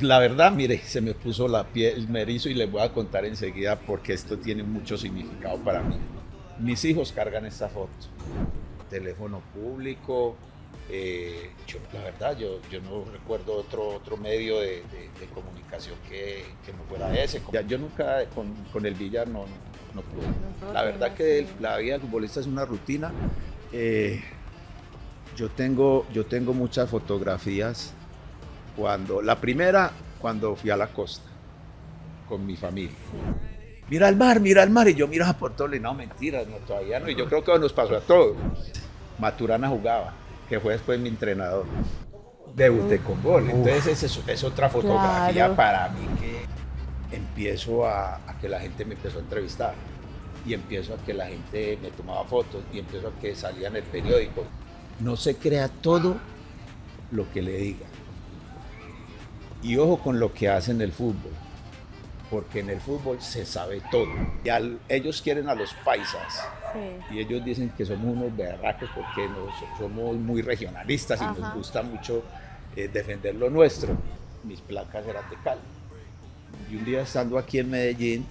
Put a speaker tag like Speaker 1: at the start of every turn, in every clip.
Speaker 1: la verdad, mire, se me puso la piel me erizo y les voy a contar enseguida porque esto tiene mucho significado para mí. Mis hijos cargan esta foto, teléfono público, la verdad, yo no recuerdo otro medio de comunicación que no fuera ese. Yo nunca con el billar no pude. La verdad que la vida del futbolista es una rutina. Yo tengo muchas fotografías. La primera, cuando fui a la costa con mi familia. Mira el mar, y yo miraba por todo, y no, mentiras, no, todavía no, y yo creo que nos pasó a todos. Maturana jugaba, que fue después mi entrenador. Debuté con gol, entonces es otra fotografía, claro, para mí, que empiezo a que la gente me empezó a entrevistar, y empiezo a que la gente me tomaba fotos, y empiezo a que salía en el periódico. No se crea todo lo que le digan. Y ojo con lo que hacen el fútbol, porque en el fútbol se sabe todo. Ellos quieren a los paisas, sí, y ellos dicen que somos unos berracos porque somos muy regionalistas. Ajá, y nos gusta mucho defender lo nuestro. Mis placas eran de Cali. Y un día, estando aquí en Medellín,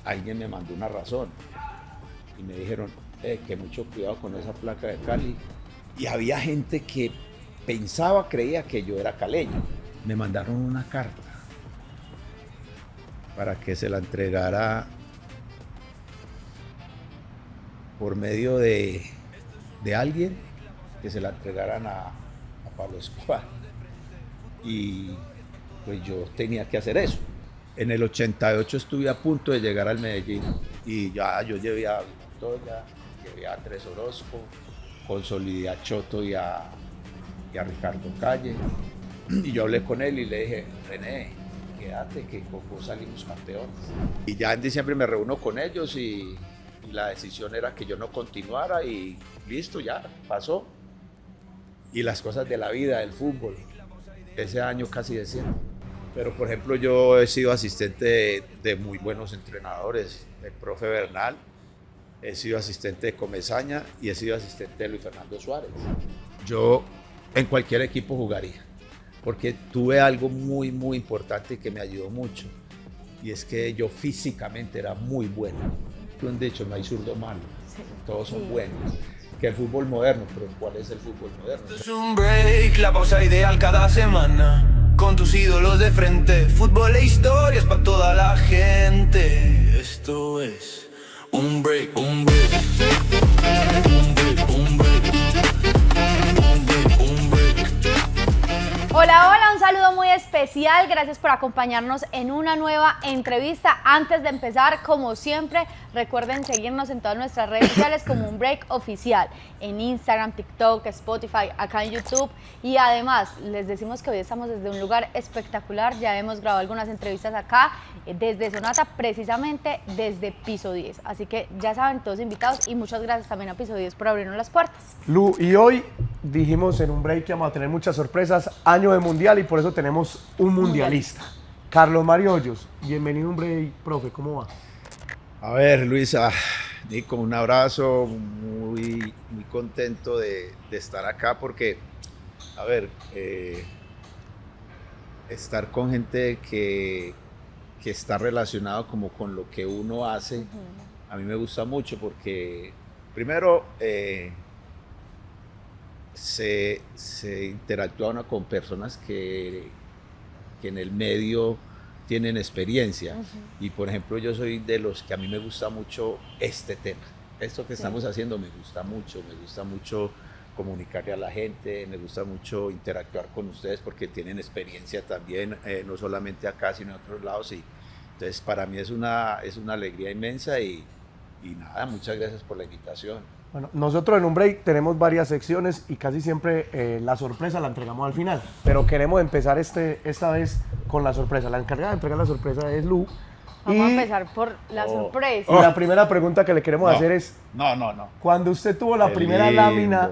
Speaker 1: alguien me mandó una razón y me dijeron que mucho cuidado con esa placa de Cali. Y había gente que creía que yo era caleño. Me mandaron una carta para que se la entregara por medio de alguien, que se la entregaran a Pablo Escobar. Y pues yo tenía que hacer eso. En el 88 estuve a punto de llegar al Medellín y ya yo llevé a Montoya, llevé a Andrés Orozco, consolidé a Choto y a Ricardo Calle. Y yo hablé con él y le dije, René, quédate que con vos salimos campeones. Y ya en diciembre me reúno con ellos y la decisión era que yo no continuara y listo, ya pasó. Y las cosas de la vida, del fútbol, ese año casi desciendo. Pero por ejemplo, yo he sido asistente de muy buenos entrenadores, el profe Bernal, he sido asistente de Comesaña y he sido asistente de Luis Fernando Suárez. Yo en cualquier equipo jugaría, porque tuve algo muy, muy importante que me ayudó mucho, y es que yo físicamente era muy bueno. De hecho, no hay zurdo malo, sí, todos son buenos. Que el fútbol moderno, pero ¿cuál es el fútbol moderno?
Speaker 2: Esto es un break, la pausa ideal cada semana, con tus ídolos de frente, fútbol e historias para toda la gente. Esto es un break, un break, un break, un break.
Speaker 3: Hola, hola, un saludo muy especial, gracias por acompañarnos en una nueva entrevista. Antes de empezar, como siempre, recuerden seguirnos en todas nuestras redes sociales como Un Break Oficial, en Instagram, TikTok, Spotify, acá en YouTube. Y además, les decimos que hoy estamos desde un lugar espectacular, ya hemos grabado algunas entrevistas acá, desde Sonata, precisamente desde Piso 10. Así que ya saben, todos invitados, y muchas gracias también a Piso 10 por abrirnos las puertas.
Speaker 4: Lu, y hoy dijimos en Un Break que vamos a tener muchas sorpresas, año de mundial, y por eso tenemos un mundialista. Carlos Mario Hoyos, bienvenido a Un Break, profe, ¿cómo va?
Speaker 1: A ver, Luisa, Nico, un abrazo, muy contento de estar acá porque, a ver, estar con gente que está relacionado como con lo que uno hace, a mí me gusta mucho porque, primero, se interactúa uno con personas que en el medio tienen experiencia. Y por ejemplo, yo soy de los que a mí me gusta mucho este tema. Esto que estamos haciendo me gusta mucho comunicarle a la gente, me gusta mucho interactuar con ustedes porque tienen experiencia también, no solamente acá, sino en otros lados. Y entonces para mí es una alegría inmensa y nada, muchas gracias por la invitación.
Speaker 4: Bueno, nosotros en Un Break tenemos varias secciones y casi siempre la sorpresa la entregamos al final, pero queremos empezar esta vez con la sorpresa. La encargada de entregar la sorpresa es Lu.
Speaker 3: Vamos a empezar por la sorpresa.
Speaker 4: Y la primera pregunta que le queremos hacer es...
Speaker 1: No.
Speaker 4: Cuando usted tuvo la primera lámina,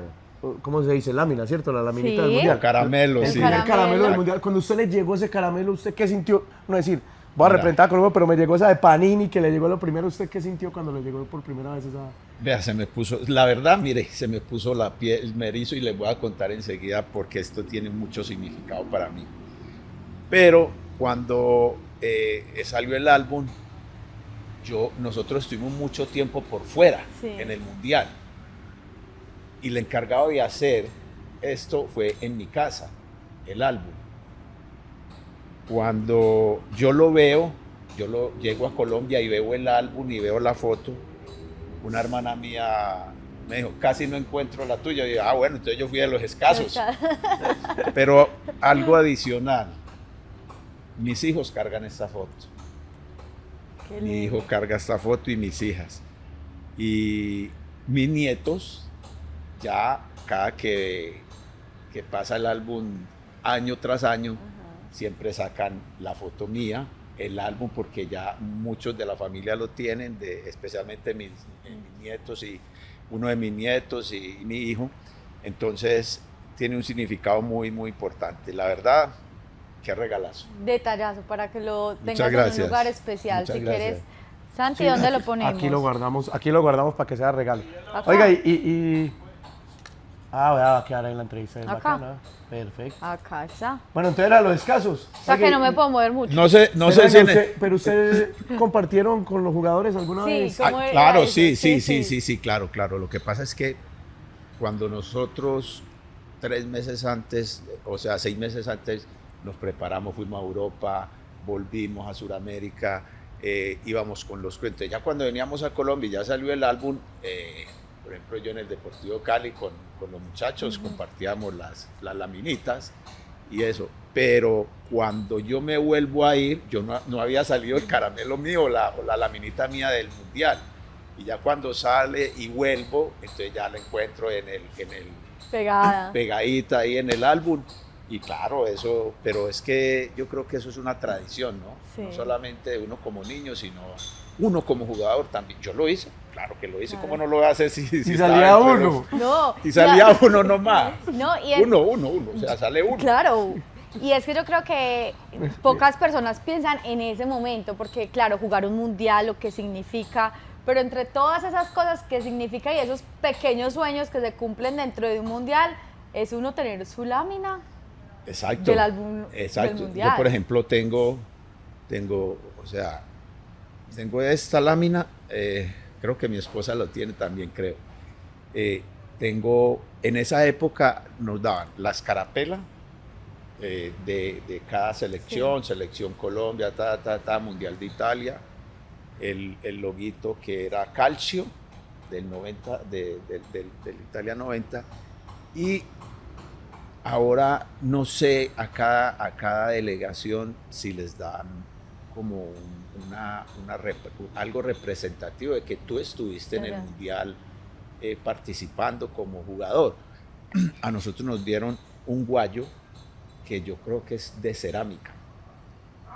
Speaker 4: ¿cómo se dice? Lámina, ¿cierto? La laminita del mundial.
Speaker 1: Caramelo,
Speaker 4: El primer caramelo del mundial. Cuando usted le llegó ese caramelo, ¿usted qué sintió? No decir, voy a representar a Colombia, pero me llegó esa de Panini que le llegó lo primero. ¿Usted qué sintió cuando le llegó por primera vez esa?
Speaker 1: Vea, se me puso, la verdad, mire, se me puso la piel me erizo y les voy a contar enseguida porque esto tiene mucho significado para mí. Pero cuando salió el álbum, nosotros estuvimos mucho tiempo por fuera,
Speaker 3: Sí.
Speaker 1: en el Mundial. Y el encargado de hacer esto fue en mi casa, el álbum. Cuando yo lo veo, llego a Colombia y veo el álbum y veo la foto, una hermana mía me dijo, casi no encuentro la tuya. Y yo, bueno, entonces yo fui de los escasos. Pero algo adicional, mis hijos cargan esta foto.
Speaker 3: Qué
Speaker 1: Mi
Speaker 3: lindo.
Speaker 1: hijo carga esta foto y mis hijas. Y mis nietos, ya cada que pasa el álbum año tras año, siempre sacan la foto mía, el álbum, porque ya muchos de la familia lo tienen, especialmente mis nietos y uno de mis nietos y mi hijo. Entonces tiene un significado muy, muy importante. La verdad, qué regalazo.
Speaker 3: Detallazo para que lo tengas en un
Speaker 1: gracias.
Speaker 3: lugar especial.
Speaker 1: Muchas
Speaker 3: Si
Speaker 1: gracias.
Speaker 3: quieres, Santi, ¿dónde lo ponemos?
Speaker 4: Aquí lo guardamos para que sea regalo.
Speaker 3: Acá.
Speaker 4: Oiga, va a quedar ahí en la entrevista. Es
Speaker 3: Acá.
Speaker 4: bacana. Perfecto.
Speaker 3: Acá está.
Speaker 4: Bueno, entonces era los escasos.
Speaker 3: O sea que no me puedo mover mucho.
Speaker 1: No sé si en el-
Speaker 4: Pero usted compartieron con los jugadores alguna
Speaker 3: Sí,
Speaker 4: vez.
Speaker 3: ¿cómo era
Speaker 1: claro,
Speaker 3: eso?
Speaker 1: sí, claro. Lo que pasa es que cuando nosotros 3 meses antes, o sea, 6 meses antes, nos preparamos, fuimos a Europa, volvimos a Sudamérica, íbamos con los cuentos. Ya cuando veníamos a Colombia, ya salió el álbum, por ejemplo, yo en el Deportivo Cali con los muchachos compartíamos las laminitas y eso. Pero cuando yo me vuelvo a ir, yo no había salido el caramelo mío o la laminita mía del Mundial. Y ya cuando sale y vuelvo, entonces ya la encuentro en el
Speaker 3: Pegada.
Speaker 1: pegadita ahí en el álbum. Y claro, eso, pero es que yo creo que eso es una tradición, ¿no?
Speaker 3: Sí.
Speaker 1: No solamente de uno como niño, sino uno como jugador también. Yo lo hice, claro que lo hice.
Speaker 3: Claro.
Speaker 1: ¿Cómo no lo voy a hacer si
Speaker 4: Si
Speaker 1: estaba
Speaker 4: salía
Speaker 1: dentro de
Speaker 4: uno.
Speaker 3: No.
Speaker 1: Y salía uno nomás.
Speaker 3: No, y
Speaker 1: Uno, o sea, sale uno.
Speaker 3: Claro. Y es que yo creo que pocas personas piensan en ese momento, porque claro, jugar un mundial, lo que significa, pero entre todas esas cosas que significa y esos pequeños sueños que se cumplen dentro de un mundial, es uno tener su lámina
Speaker 1: Exacto.
Speaker 3: del álbum
Speaker 1: Exacto.
Speaker 3: del mundial.
Speaker 1: Yo, por ejemplo, tengo esta lámina, creo que mi esposa lo tiene también, creo. En esa época nos daban la escarapela de cada selección, selección Colombia, Mundial de Italia, el loguito que era Calcio del 90, del Italia 90, y ahora no sé a cada delegación si les dan como algo representativo de que tú estuviste en el
Speaker 3: Claro.
Speaker 1: Mundial participando como jugador. A nosotros nos dieron un guayo que yo creo que es de cerámica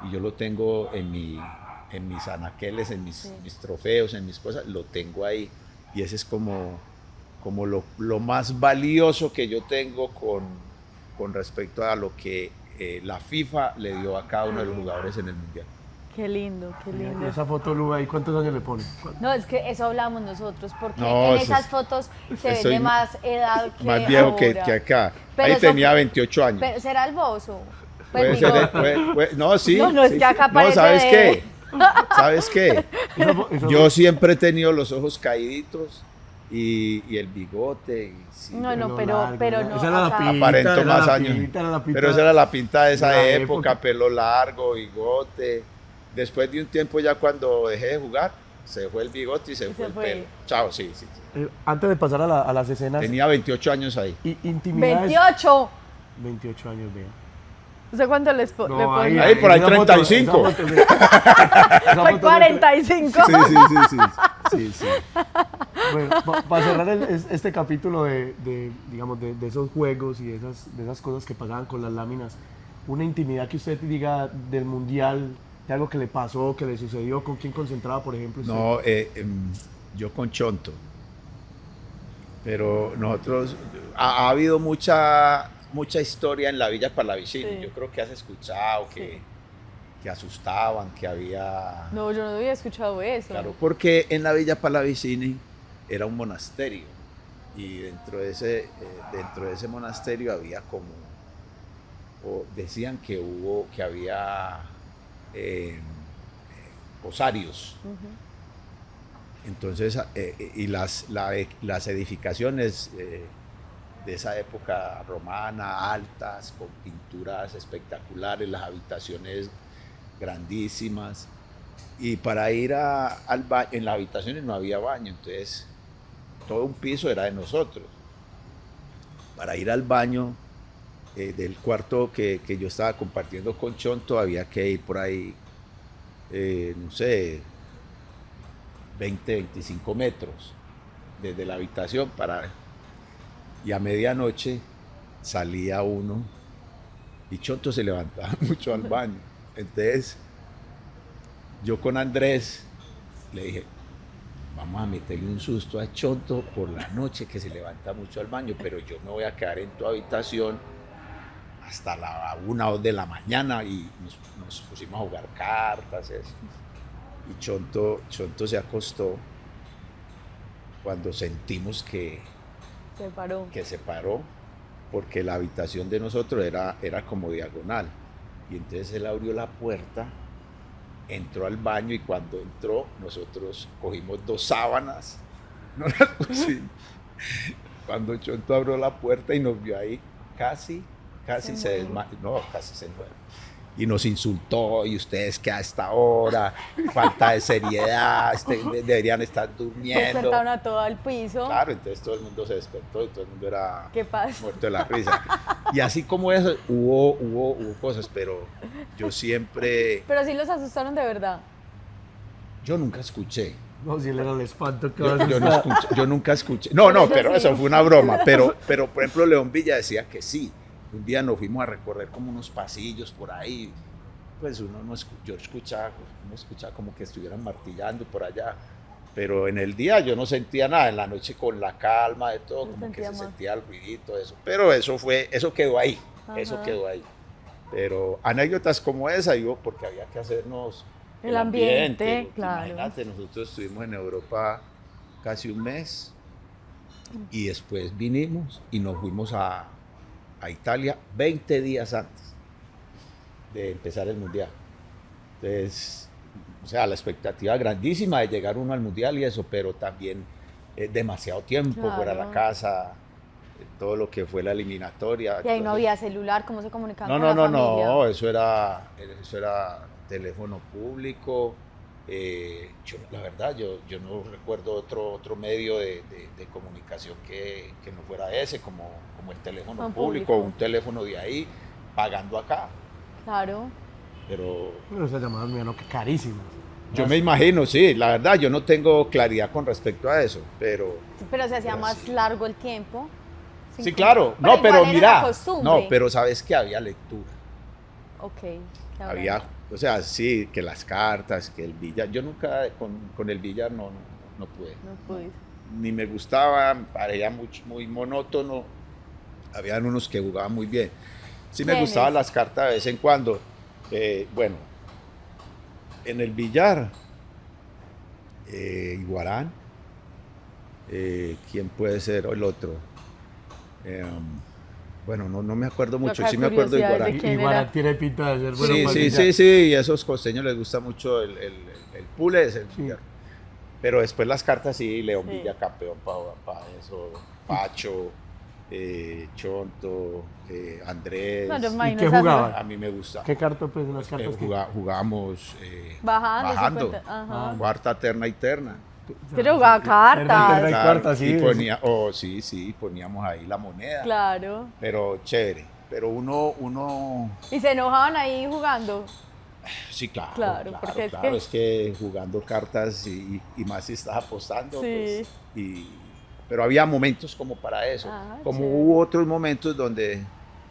Speaker 1: y yo lo tengo en mis anaqueles, en mis trofeos, en mis cosas, lo tengo ahí y ese es como lo más valioso que yo tengo con respecto a lo que la FIFA le dio a cada uno de los jugadores en el Mundial.
Speaker 3: Qué lindo, qué
Speaker 4: Y
Speaker 3: lindo.
Speaker 4: esa foto, Lu, ahí, ¿cuántos años le pone?
Speaker 3: No, es que eso hablamos nosotros, porque
Speaker 1: No,
Speaker 3: en
Speaker 1: eso
Speaker 3: esas
Speaker 1: es-
Speaker 3: fotos se ve
Speaker 1: estoy
Speaker 3: de más edad que
Speaker 1: Más viejo que
Speaker 3: ahora.
Speaker 1: acá.
Speaker 3: Pero
Speaker 1: Ahí
Speaker 3: eso
Speaker 1: tenía
Speaker 3: fue-
Speaker 1: 28 años.
Speaker 3: Pero será el bozo.
Speaker 1: Puede
Speaker 3: Pues
Speaker 1: ser,
Speaker 3: digo,
Speaker 1: no, sí.
Speaker 3: No, es
Speaker 1: sí,
Speaker 3: que acá
Speaker 1: sí.
Speaker 3: parece
Speaker 1: ¿sabes
Speaker 3: de-
Speaker 1: qué? ¿Sabes qué?
Speaker 4: Esa
Speaker 1: Yo siempre he tenido los ojos caíditos y el bigote. Y sí,
Speaker 3: No, no,
Speaker 4: pelo largo,
Speaker 3: pero
Speaker 4: ¿no?
Speaker 3: no.
Speaker 4: Esa era la
Speaker 3: acá.
Speaker 4: pinta.
Speaker 1: aparento
Speaker 4: era
Speaker 1: más
Speaker 4: la
Speaker 1: años.
Speaker 4: pinta, era la pinta
Speaker 1: Pero esa era la pinta de esa
Speaker 4: de la
Speaker 1: época,
Speaker 4: época.
Speaker 1: pelo largo, bigote. Después de un tiempo ya cuando dejé de jugar, se fue el bigote y se fue el
Speaker 3: fue.
Speaker 1: pelo. Chao, sí.
Speaker 4: Antes de pasar a las escenas,
Speaker 1: Tenía 28 años ahí.
Speaker 4: intimidades.
Speaker 3: 28.
Speaker 4: 28 años, vea.
Speaker 3: ¿Usted cuánto le pone?
Speaker 1: Ahí por ahí
Speaker 4: esa foto,
Speaker 1: 35.
Speaker 4: esa foto, esa
Speaker 3: Fue
Speaker 4: foto-
Speaker 3: 45.
Speaker 1: Sí.
Speaker 4: Bueno, para cerrar este capítulo digamos, de esos juegos y de esas cosas que pasaban con las láminas, una intimidad que usted diga del mundial, de algo que le pasó, que le sucedió, con quién concentraba, por ejemplo. usted?
Speaker 1: No, yo con Chonto. Pero nosotros, ha habido mucha historia en la Villa Palavicini.
Speaker 3: Sí.
Speaker 1: Yo creo que has escuchado que asustaban, que había...
Speaker 3: No, yo no había escuchado eso.
Speaker 1: Claro, porque en la Villa Palavicini era un monasterio y dentro de ese monasterio había o decían que había osarios. Entonces, y las edificaciones de esa época romana, altas, con pinturas espectaculares, las habitaciones grandísimas. Y para ir al baño, en las habitaciones no había baño, entonces todo un piso era de nosotros. Para ir al baño del cuarto que yo estaba compartiendo con Chonto, había que ir por ahí, no sé, 20, 25 metros desde la habitación y a medianoche salía uno y Chonto se levantaba mucho al baño. Entonces yo con Andrés le dije, vamos a meterle un susto a Chonto por la noche que se levanta mucho al baño, pero yo me voy a quedar en tu habitación hasta la 1 o 2 de la mañana y nos pusimos a jugar cartas, eso. Y Chonto se acostó cuando sentimos que se paró, porque la habitación de nosotros era como diagonal. Y entonces él abrió la puerta, entró al baño y cuando entró nosotros cogimos 2 sábanas, nos las pusimos. Cuando Chonto abrió la puerta y nos vio ahí, casi se desmayó, no, casi se muere. Y nos insultó, y ustedes que a esta hora, falta de seriedad, deberían estar durmiendo.
Speaker 3: Despertaron a todo el piso.
Speaker 1: Claro, entonces todo el mundo se despertó y todo el mundo era
Speaker 3: ¿Qué pasa?
Speaker 1: muerto de la risa. Y así como eso, hubo cosas, pero yo siempre...
Speaker 3: Pero sí los asustaron de verdad.
Speaker 1: Yo nunca escuché.
Speaker 4: No, si él era el espanto que
Speaker 1: Yo nunca escuché. No, pero eso fue una broma. Pero, por ejemplo, León Villa decía que sí. Un día nos fuimos a recorrer como unos pasillos por ahí. Pues yo escuchaba como que estuvieran martillando por allá. Pero en el día yo no sentía nada. En la noche con la calma de todo, como que se sentía el ruidito, eso. Pero eso quedó ahí.
Speaker 3: Ajá.
Speaker 1: Eso quedó ahí. Pero anécdotas como esa, porque había que hacernos
Speaker 3: el ambiente,
Speaker 1: porque
Speaker 3: claro.
Speaker 1: Imagínate, nosotros estuvimos en Europa casi un mes y después vinimos y nos fuimos a Italia 20 días antes de empezar el Mundial. Entonces, o sea, la expectativa grandísima de llegar uno al Mundial y eso, pero también demasiado tiempo
Speaker 3: Claro.
Speaker 1: fuera de la casa, todo lo que fue la eliminatoria.
Speaker 3: Y ahí no había celular, ¿cómo se comunicaban con la
Speaker 1: No,
Speaker 3: familia?
Speaker 1: eso era teléfono público. La verdad, yo no recuerdo otro medio de comunicación que no fuera ese, como el teléfono
Speaker 3: Con
Speaker 1: público,
Speaker 3: público.
Speaker 1: un teléfono de ahí, pagando acá.
Speaker 3: Claro.
Speaker 1: Pero
Speaker 4: esas llamadas mías, no, que carísimas.
Speaker 1: yo me imagino, sí, la verdad, yo no tengo claridad con respecto a eso, pero...
Speaker 3: Sí, pero se hacía
Speaker 1: Pero
Speaker 3: más
Speaker 1: sí.
Speaker 3: largo el tiempo.
Speaker 1: Sí, claro,
Speaker 3: Pero
Speaker 1: no, pero
Speaker 3: igual era
Speaker 1: mira,
Speaker 3: la costumbre.
Speaker 1: no, pero sabes que había lectura.
Speaker 3: Ok. qué
Speaker 1: Había,
Speaker 3: bueno.
Speaker 1: o sea, sí, que las cartas, que el billar. Yo nunca con el billar no pude.
Speaker 3: No pude.
Speaker 1: Ni me gustaba, me parecía muy monótono. Habían unos que jugaban muy bien. Sí me
Speaker 3: ¿Quiénes?
Speaker 1: gustaban las cartas de vez en cuando. Bueno, en el billar, Iguarán. ¿Quién puede ser? O el otro. Bueno, no me acuerdo mucho.
Speaker 3: Loca
Speaker 1: Sí me acuerdo de
Speaker 3: curiosidad de
Speaker 1: Iguarán.
Speaker 3: ¿Quién
Speaker 4: Igual
Speaker 3: era?
Speaker 4: tiene pinta de ser bueno para el
Speaker 1: Sí,
Speaker 4: billar.
Speaker 1: sí, y a esos costeños les gusta mucho el pule, es el
Speaker 4: Sí.
Speaker 1: billar. Pero después las cartas sí, León
Speaker 3: Sí.
Speaker 1: Villa campeón para eso, Pacho, Chonto, Andrés.
Speaker 3: No, yo me
Speaker 4: ¿Y
Speaker 3: imagino
Speaker 4: qué
Speaker 3: esa-
Speaker 4: jugaban?
Speaker 1: A mí me gusta.
Speaker 4: ¿Qué carta, pues, en las cartas? que-
Speaker 1: Jugábamos
Speaker 3: Bajando.
Speaker 1: bajando,
Speaker 3: Ajá.
Speaker 1: cuarta, terna y terna.
Speaker 3: Pero jugaba cartas.
Speaker 4: Terna y cuarta, sí.
Speaker 1: Sí, poníamos ahí la moneda.
Speaker 3: Claro.
Speaker 1: Pero chévere. Pero uno
Speaker 3: Y se enojaban ahí jugando.
Speaker 1: sí, claro,
Speaker 3: Claro, porque es que-
Speaker 1: es que jugando cartas y más si estás apostando,
Speaker 3: Sí.
Speaker 1: pues, pero había momentos como para eso,
Speaker 3: Ah,
Speaker 1: como
Speaker 3: chévere.
Speaker 1: hubo otros momentos donde,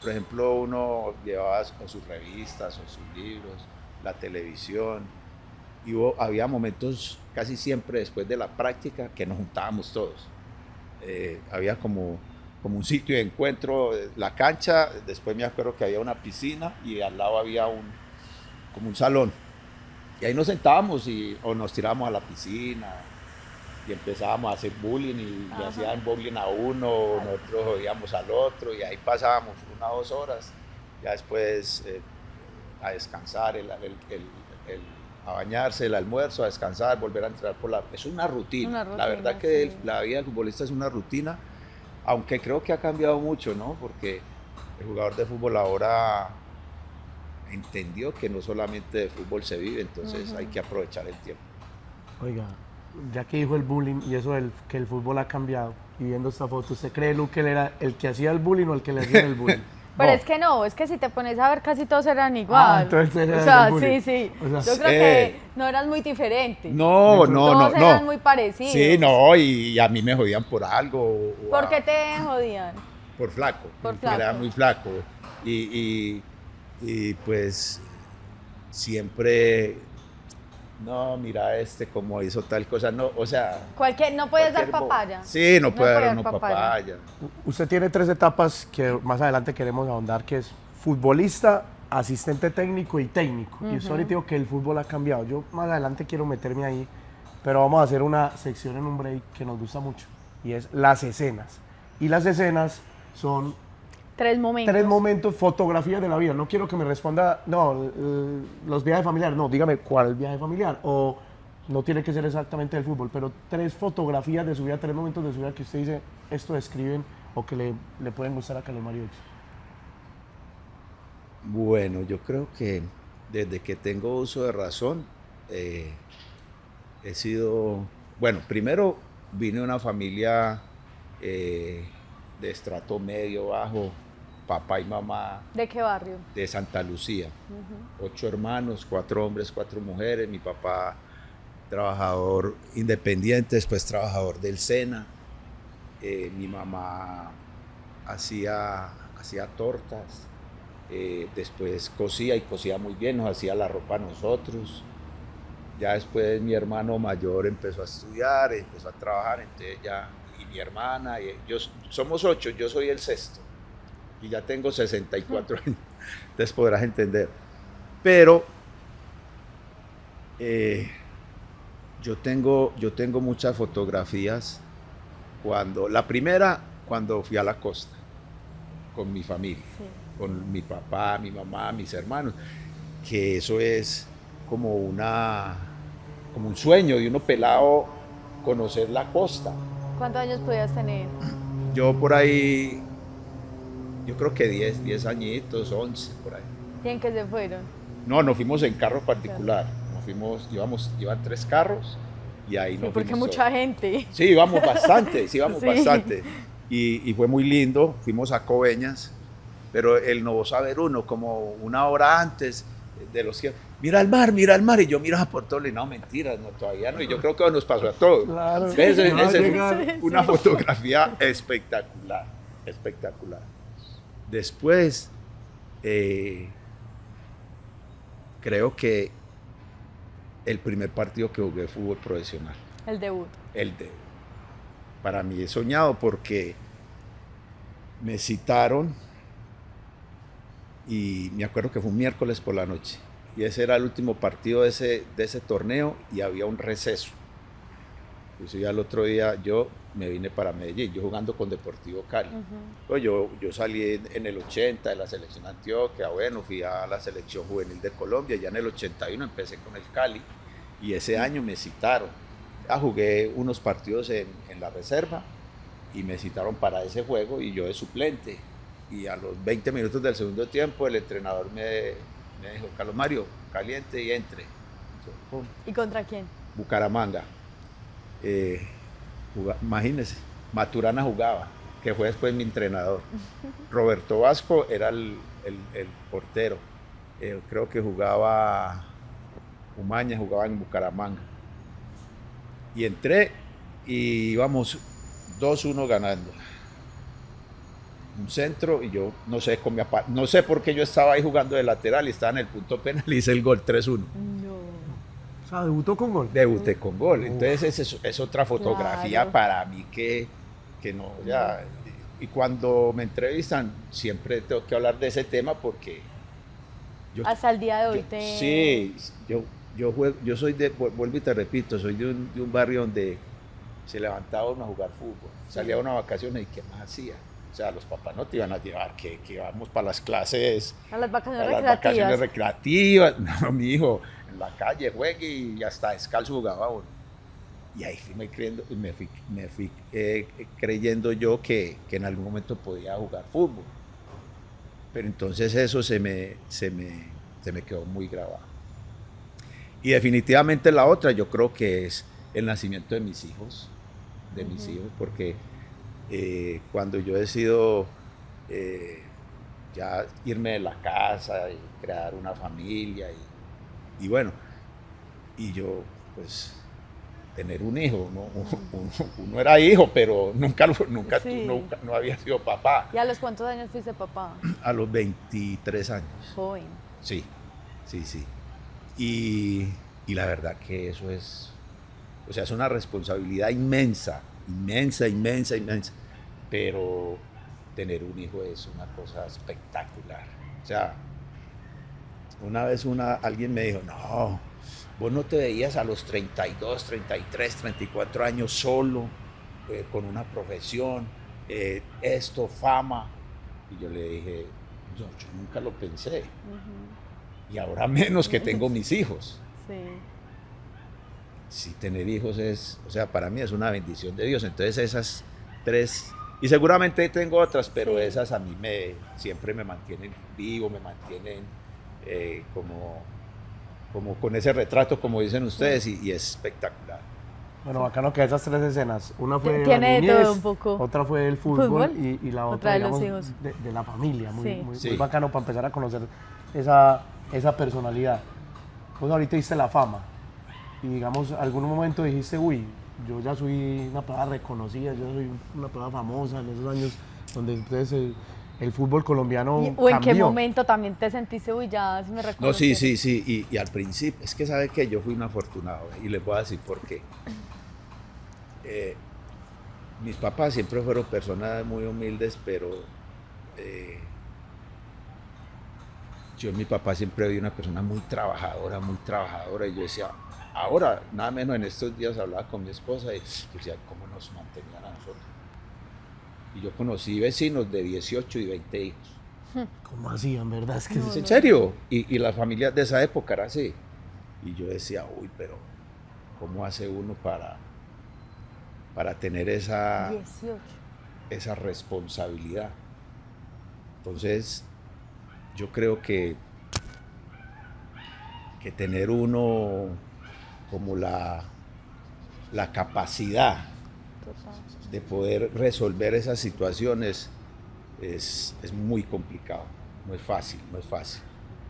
Speaker 1: por ejemplo, uno llevaba o sus revistas o sus libros, la televisión, y había momentos casi siempre después de la práctica que nos juntábamos todos. Había como un sitio de encuentro, la cancha, después me acuerdo que había una piscina y al lado había como un salón. Y ahí nos sentábamos o nos tirábamos a la piscina y empezábamos a hacer bullying y le
Speaker 3: Ajá.
Speaker 1: hacían bullying a uno, nosotros odiamos al otro y ahí pasábamos 1 o 2 horas ya después a descansar, a bañarse, el almuerzo, a descansar, volver a entrar Es una rutina.
Speaker 3: Una rutina,
Speaker 1: La verdad que
Speaker 3: sí.
Speaker 1: la vida del futbolista es una rutina, aunque creo que ha cambiado mucho, ¿no? Porque el jugador de fútbol ahora entendió que no solamente de fútbol se vive, entonces hay que aprovechar el tiempo.
Speaker 4: Oiga, ya que dijo el bullying y eso que el fútbol ha cambiado, y viendo esta foto, ¿usted cree, Lu, que él era el que hacía el bullying o el que le hacía el bullying?
Speaker 3: Pero
Speaker 1: No.
Speaker 3: es que si te pones a ver casi todos eran igual.
Speaker 4: entonces era
Speaker 3: o sea,
Speaker 4: el bullying.
Speaker 3: sí.
Speaker 4: O sea,
Speaker 3: Yo creo que no eran muy diferentes.
Speaker 1: No,
Speaker 3: Todos eran muy parecidos.
Speaker 1: Sí, no, y a mí me jodían por algo.
Speaker 3: ¿Por qué te jodían?
Speaker 1: Por flaco.
Speaker 3: Por flaco.
Speaker 1: Era muy flaco. Y pues siempre, no, mira como hizo tal cosa, no, o sea...
Speaker 3: No puedes dar
Speaker 1: cualquier
Speaker 3: papaya.
Speaker 1: Sí, no puede dar
Speaker 3: puede
Speaker 1: uno
Speaker 3: dar
Speaker 1: papaya.
Speaker 4: Usted tiene 3 etapas que más adelante queremos ahondar, que es futbolista, asistente técnico y técnico. Y usted ahorita dijo que el fútbol ha cambiado. Yo más adelante quiero meterme ahí, pero vamos a hacer una sección en un break que nos gusta mucho, y es las escenas. Y las escenas son
Speaker 3: 3 momentos.
Speaker 4: 3 momentos, fotografías de la vida. No quiero que me responda, no, los viajes familiares. No, dígame cuál viaje familiar. O no tiene que ser exactamente del fútbol, pero 3 fotografías de su vida, 3 momentos de su vida que usted dice, esto describen o que le pueden gustar a Carlos Mario X.
Speaker 1: Bueno, yo creo que desde que tengo uso de razón, he sido... Bueno, primero vine de una familia de estrato medio, bajo, papá y mamá
Speaker 3: ¿De qué barrio?
Speaker 1: de Santa Lucía. 8 hermanos, 4 hombres, 4 mujeres. Mi papá, trabajador independiente, después trabajador del SENA. Mi mamá hacía tortas. Después cosía y cosía muy bien, nos hacía la ropa a nosotros. Ya después mi hermano mayor empezó a estudiar, empezó a trabajar, entonces ya, y mi hermana, somos 8, yo soy el sexto, y ya tengo 64 años, entonces podrás entender. Pero yo tengo muchas fotografías la primera, cuando fui a la costa, con mi familia, con mi papá, mi mamá, mis hermanos, que eso es como un sueño de uno pelado, conocer la costa.
Speaker 3: ¿Cuántos años podías tener?
Speaker 1: Yo por ahí, yo creo que 10 añitos, 11, por ahí.
Speaker 3: ¿Y en qué se fueron?
Speaker 1: No, nos fuimos en carro particular, iban 3 carros y ahí nos
Speaker 3: Porque
Speaker 1: fuimos
Speaker 3: mucha
Speaker 1: todos.
Speaker 3: gente.
Speaker 1: Sí, íbamos bastante,
Speaker 3: Sí.
Speaker 1: bastante. Y fue muy lindo, fuimos a Coveñas, pero él no va a saber uno, como una hora antes de los que... Mira el mar, y yo miraba por todo, y no, mentiras, no, todavía no, y yo creo que nos pasó a todos.
Speaker 4: Claro.
Speaker 1: Esa
Speaker 4: Va a
Speaker 1: es
Speaker 4: llegar.
Speaker 1: una fotografía espectacular, espectacular. Después, creo que el primer partido que jugué fútbol profesional,
Speaker 3: El debut.
Speaker 1: para mí he soñado porque me citaron y me acuerdo que fue un miércoles por la noche y ese era el último partido de ese torneo y había un receso. Entonces ya el otro día yo me vine para Medellín, yo jugando con Deportivo Cali. Pues yo salí en el 80 de la selección Antioquia, bueno, fui a la selección juvenil de Colombia, ya en el 81 empecé con el Cali y ese año me citaron. Ya jugué unos partidos en la reserva y me citaron para ese juego y yo de suplente. Y a los 20 minutos del segundo tiempo el entrenador me dijo, Carlos Mario, caliente y entre. Yo, pum,
Speaker 3: ¿Y contra quién?
Speaker 1: Bucaramanga. Imagínense, Maturana jugaba, que fue después mi entrenador. Roberto Vasco era el portero. Creo que jugaba Umaña, jugaba en Bucaramanga. Y entré y íbamos 2-1 ganando. Un centro y yo no sé por qué yo estaba ahí jugando de lateral y estaba en el punto penal y hice el gol 3-1.
Speaker 3: No.
Speaker 4: O sea, debutó con gol.
Speaker 1: Debuté con gol. Entonces es otra fotografía
Speaker 3: Claro.
Speaker 1: para mí que no, ya. Y cuando me entrevistan siempre tengo que hablar de ese tema porque
Speaker 3: Hasta el día de hoy
Speaker 1: sí, yo soy vuelvo y te repito, soy de un barrio donde se levantaba uno a jugar fútbol, salía uno a vacaciones y ¿qué más hacía? sea, los papás no te iban a llevar, que vamos para las clases,
Speaker 3: A las vacaciones
Speaker 1: para las vacaciones recreativas. No, mi hijo, en la calle juegue y hasta descalzo jugaba uno. Y ahí me fui creyendo yo que en algún momento podía jugar fútbol. Pero entonces eso se me quedó muy grabado. Y definitivamente la otra yo creo que es el nacimiento de mis hijos, porque cuando yo decido ya irme de la casa y crear una familia y bueno, y yo pues tener un hijo, ¿no? Uno era hijo, pero nunca
Speaker 3: Sí.
Speaker 1: no había sido papá.
Speaker 3: ¿Y a los cuántos años fuiste papá?
Speaker 1: A los 23 años.
Speaker 3: Joven.
Speaker 1: Sí. Y la verdad que eso es, o sea, es una responsabilidad inmensa, pero tener un hijo es una cosa espectacular. O sea, una vez alguien me dijo, no, vos no te veías a los 32, 33, 34 años solo, con una profesión, fama. Y yo le dije, yo nunca lo pensé. Y ahora menos que tengo mis hijos.
Speaker 3: Sí.
Speaker 1: Sí, tener hijos o sea, para mí es una bendición de Dios. Entonces esas tres, y seguramente tengo otras, pero
Speaker 3: Sí.
Speaker 1: esas a mí siempre me mantienen vivo, me mantienen como con ese retrato, como dicen ustedes, y es espectacular.
Speaker 4: Bueno, bacano que esas tres escenas, una fue
Speaker 3: Tiene
Speaker 4: la
Speaker 3: de
Speaker 4: niñez,
Speaker 3: todo un poco.
Speaker 4: otra fue el fútbol,
Speaker 3: Fútbol,
Speaker 4: y la
Speaker 3: otra
Speaker 4: otra,
Speaker 3: de los
Speaker 4: digamos,
Speaker 3: hijos.
Speaker 4: de la familia,
Speaker 3: Sí.
Speaker 1: Sí.
Speaker 4: muy bacano para empezar a conocer esa personalidad. Vos ahorita diste la fama y digamos, algún momento dijiste, uy, yo ya soy una persona reconocida, yo soy una persona famosa en esos años donde entonces el fútbol colombiano
Speaker 3: ¿O en qué
Speaker 4: cambió.
Speaker 3: momento también te sentiste, uy, ya se me recuerda?
Speaker 1: No, sí, y al principio, es que sabe que yo fui un afortunado, y les voy a decir por qué. Mis papás siempre fueron personas muy humildes, pero yo en mi papá siempre vi una persona muy trabajadora, y yo decía, ahora, nada menos en estos días hablaba con mi esposa y yo decía, ¿cómo nos mantenían a nosotros? Y yo conocí vecinos de 18 y 20 hijos.
Speaker 4: ¿Cómo hacían, verdad? Es que
Speaker 1: ¿Es en serio? Y las familias de esa época era así. Y yo decía, uy, pero ¿cómo hace uno para tener esa
Speaker 3: 18.
Speaker 1: responsabilidad? Entonces, yo creo que tener uno como la capacidad
Speaker 3: Total.
Speaker 1: de poder resolver esas situaciones es muy complicado, no es fácil.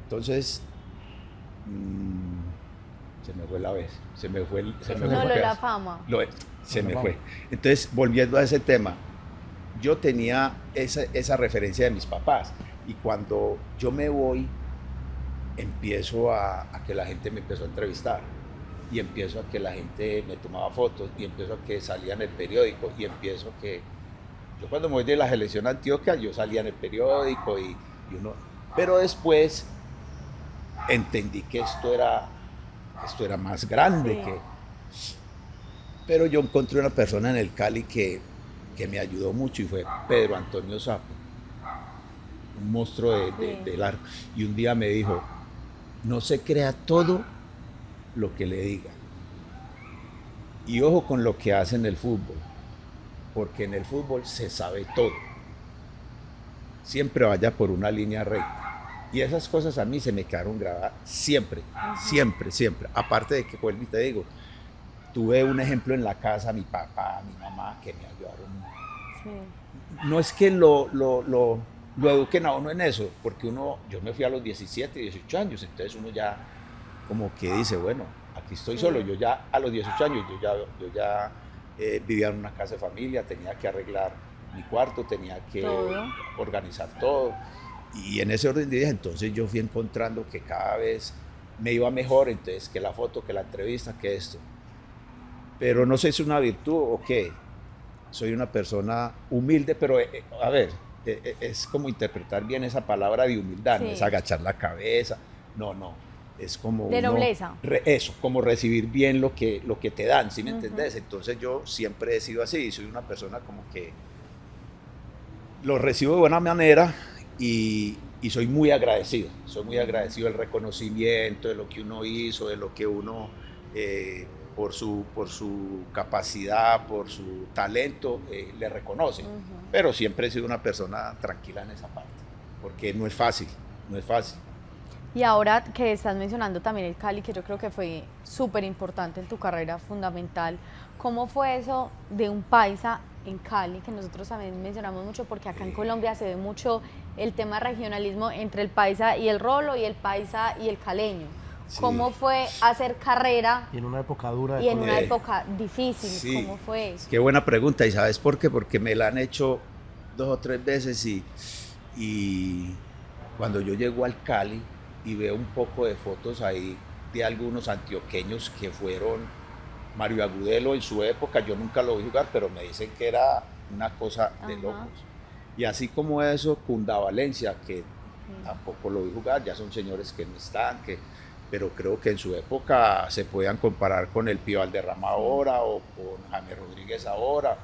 Speaker 1: Entonces, se me fue la vez, se me fue
Speaker 3: No, lo de la fama.
Speaker 1: Se me fue. Entonces, volviendo a ese tema, yo tenía esa referencia de mis papás, y cuando yo me voy, empiezo a que la gente me empezó a entrevistar, y empiezo a que la gente me tomaba fotos, y empiezo a que salía en el periódico, y empiezo a que... Yo cuando me voy de la selección a Antioquia, yo salía en el periódico, pero después entendí que esto era más grande.
Speaker 3: Sí.
Speaker 1: Pero yo encontré una persona en el Cali que me ayudó mucho, y fue Pedro Antonio Sapo, un monstruo del arco. Y un día me dijo, no se crea todo lo que le digan. Y ojo con lo que hace en el fútbol, porque en el fútbol se sabe todo. Siempre vaya por una línea recta. Y esas cosas a mí se me quedaron grabadas siempre. Aparte de que, vuelvo y te digo, tuve un ejemplo en la casa, mi papá, mi mamá, que me ayudaron.
Speaker 3: Sí.
Speaker 1: No es que lo eduquen a uno en eso, porque yo me fui a los 17, 18 años, entonces uno ya como que dice, bueno, aquí estoy solo. Yo ya a los 18 años, yo ya vivía en una casa de familia, tenía que arreglar mi cuarto, tenía que organizar todo. Y en ese orden de ideas, entonces yo fui encontrando que cada vez me iba mejor, entonces que la foto, que la entrevista, que esto. Pero no sé si es una virtud o qué. Soy una persona humilde, pero a ver, es como interpretar bien esa palabra de humildad, no es agachar la cabeza, no. Es como
Speaker 3: de nobleza.
Speaker 1: Eso, como recibir bien lo que te dan, ¿sí me entendés? Entonces yo siempre he sido así, soy una persona como que lo recibo de buena manera y soy muy agradecido. Soy muy agradecido del reconocimiento, de lo que uno hizo, de lo que uno, por su capacidad, por su talento, le reconoce. Pero siempre he sido una persona tranquila en esa parte, porque no es fácil, no es fácil.
Speaker 3: Y ahora que estás mencionando también el Cali, que yo creo que fue súper importante en tu carrera, fundamental, ¿cómo fue eso de un paisa en Cali, que nosotros también mencionamos mucho, porque acá en Colombia se ve mucho el tema regionalismo entre el paisa y el rolo, y el paisa y el caleño?
Speaker 1: Sí.
Speaker 3: ¿Cómo fue hacer carrera
Speaker 4: Y en una época dura.
Speaker 3: y en una
Speaker 1: Colombia.
Speaker 3: época difícil?
Speaker 1: Sí.
Speaker 3: ¿Cómo fue eso?
Speaker 1: Qué buena pregunta, ¿y sabes por qué? Porque me la han hecho 2 o 3 veces y cuando yo llego al Cali y veo un poco de fotos ahí de algunos antioqueños que fueron Mario Agudelo en su época, yo nunca lo vi jugar, pero me dicen que era una cosa de
Speaker 3: Ajá.
Speaker 1: locos. Y así como eso, Cundavalencia, que tampoco lo vi jugar, ya son señores que no están, pero creo que en su época se podían comparar con el Pío Valderrama ahora o con Jaime Rodríguez ahora.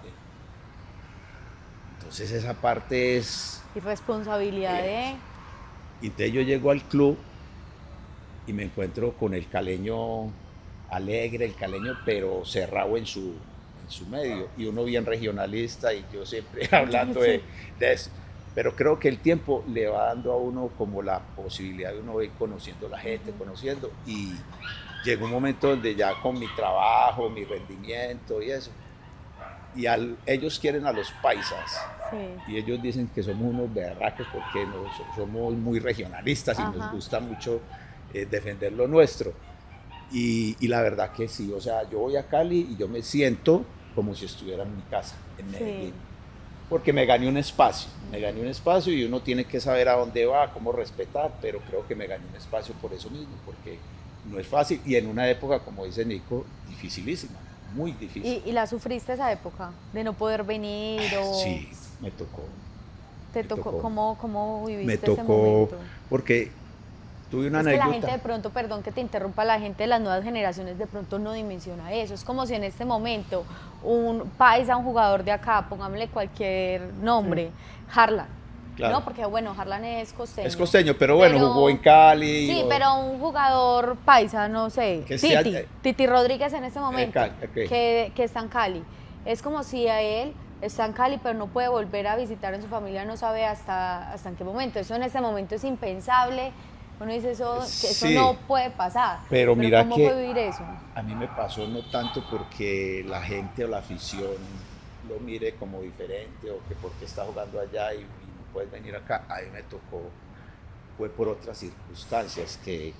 Speaker 1: Entonces esa parte es...
Speaker 3: Y responsabilidad de...
Speaker 1: Y entonces yo llego al club y me encuentro con el caleño alegre, el caleño pero cerrado en su medio, y uno bien regionalista y yo siempre hablando de eso. Pero creo que el tiempo le va dando a uno como la posibilidad de uno ir conociendo a la gente, conociendo, y llegó un momento donde ya con mi trabajo, mi rendimiento y eso, y ellos quieren a los paisas,
Speaker 3: Sí.
Speaker 1: y ellos dicen que somos unos berracos porque somos muy regionalistas y
Speaker 3: Ajá.
Speaker 1: nos gusta mucho defender lo nuestro. Y la verdad que sí, o sea, yo voy a Cali y yo me siento como si estuviera en mi casa, en Medellín.
Speaker 3: Sí.
Speaker 1: Porque me gané un espacio y uno tiene que saber a dónde va, cómo respetar, pero creo que me gané un espacio por eso mismo, porque no es fácil y en una época, como dice Nico, dificilísima, muy difícil.
Speaker 3: ¿Y la sufriste esa época de no poder venir o
Speaker 1: Sí, me tocó.
Speaker 3: te
Speaker 1: me
Speaker 3: tocó?
Speaker 1: tocó.
Speaker 3: ¿Cómo viviste
Speaker 1: Me
Speaker 3: ese
Speaker 1: tocó
Speaker 3: momento?
Speaker 1: porque tuve una
Speaker 3: Es que la
Speaker 1: anécdota.
Speaker 3: gente de pronto, perdón que te interrumpa, la gente de las nuevas generaciones de pronto no dimensiona eso. Es como si en este momento un paisa, un jugador de acá, pongámosle cualquier nombre, Harlan.
Speaker 1: Claro.
Speaker 3: No, porque bueno, Harlan es costeño.
Speaker 1: Es costeño, pero bueno, jugó en Cali.
Speaker 3: Sí,
Speaker 1: o-
Speaker 3: pero un jugador paisa, no sé,
Speaker 1: Que sea-
Speaker 3: Titi Rodríguez en este momento,
Speaker 1: Cali, ok.
Speaker 3: que está en Cali. Es como si a él está en Cali, pero no puede volver a visitar en su familia, no sabe hasta en qué momento. Eso en este momento es impensable. Uno dice eso, que eso
Speaker 1: Sí.
Speaker 3: no puede pasar.
Speaker 1: Pero mira
Speaker 3: ¿cómo
Speaker 1: que-
Speaker 3: fue vivir eso?
Speaker 1: A mí me pasó no tanto porque la gente o la afición lo mire como diferente o que porque está jugando allá y no puedes venir acá. A mí me tocó, fue por otras circunstancias que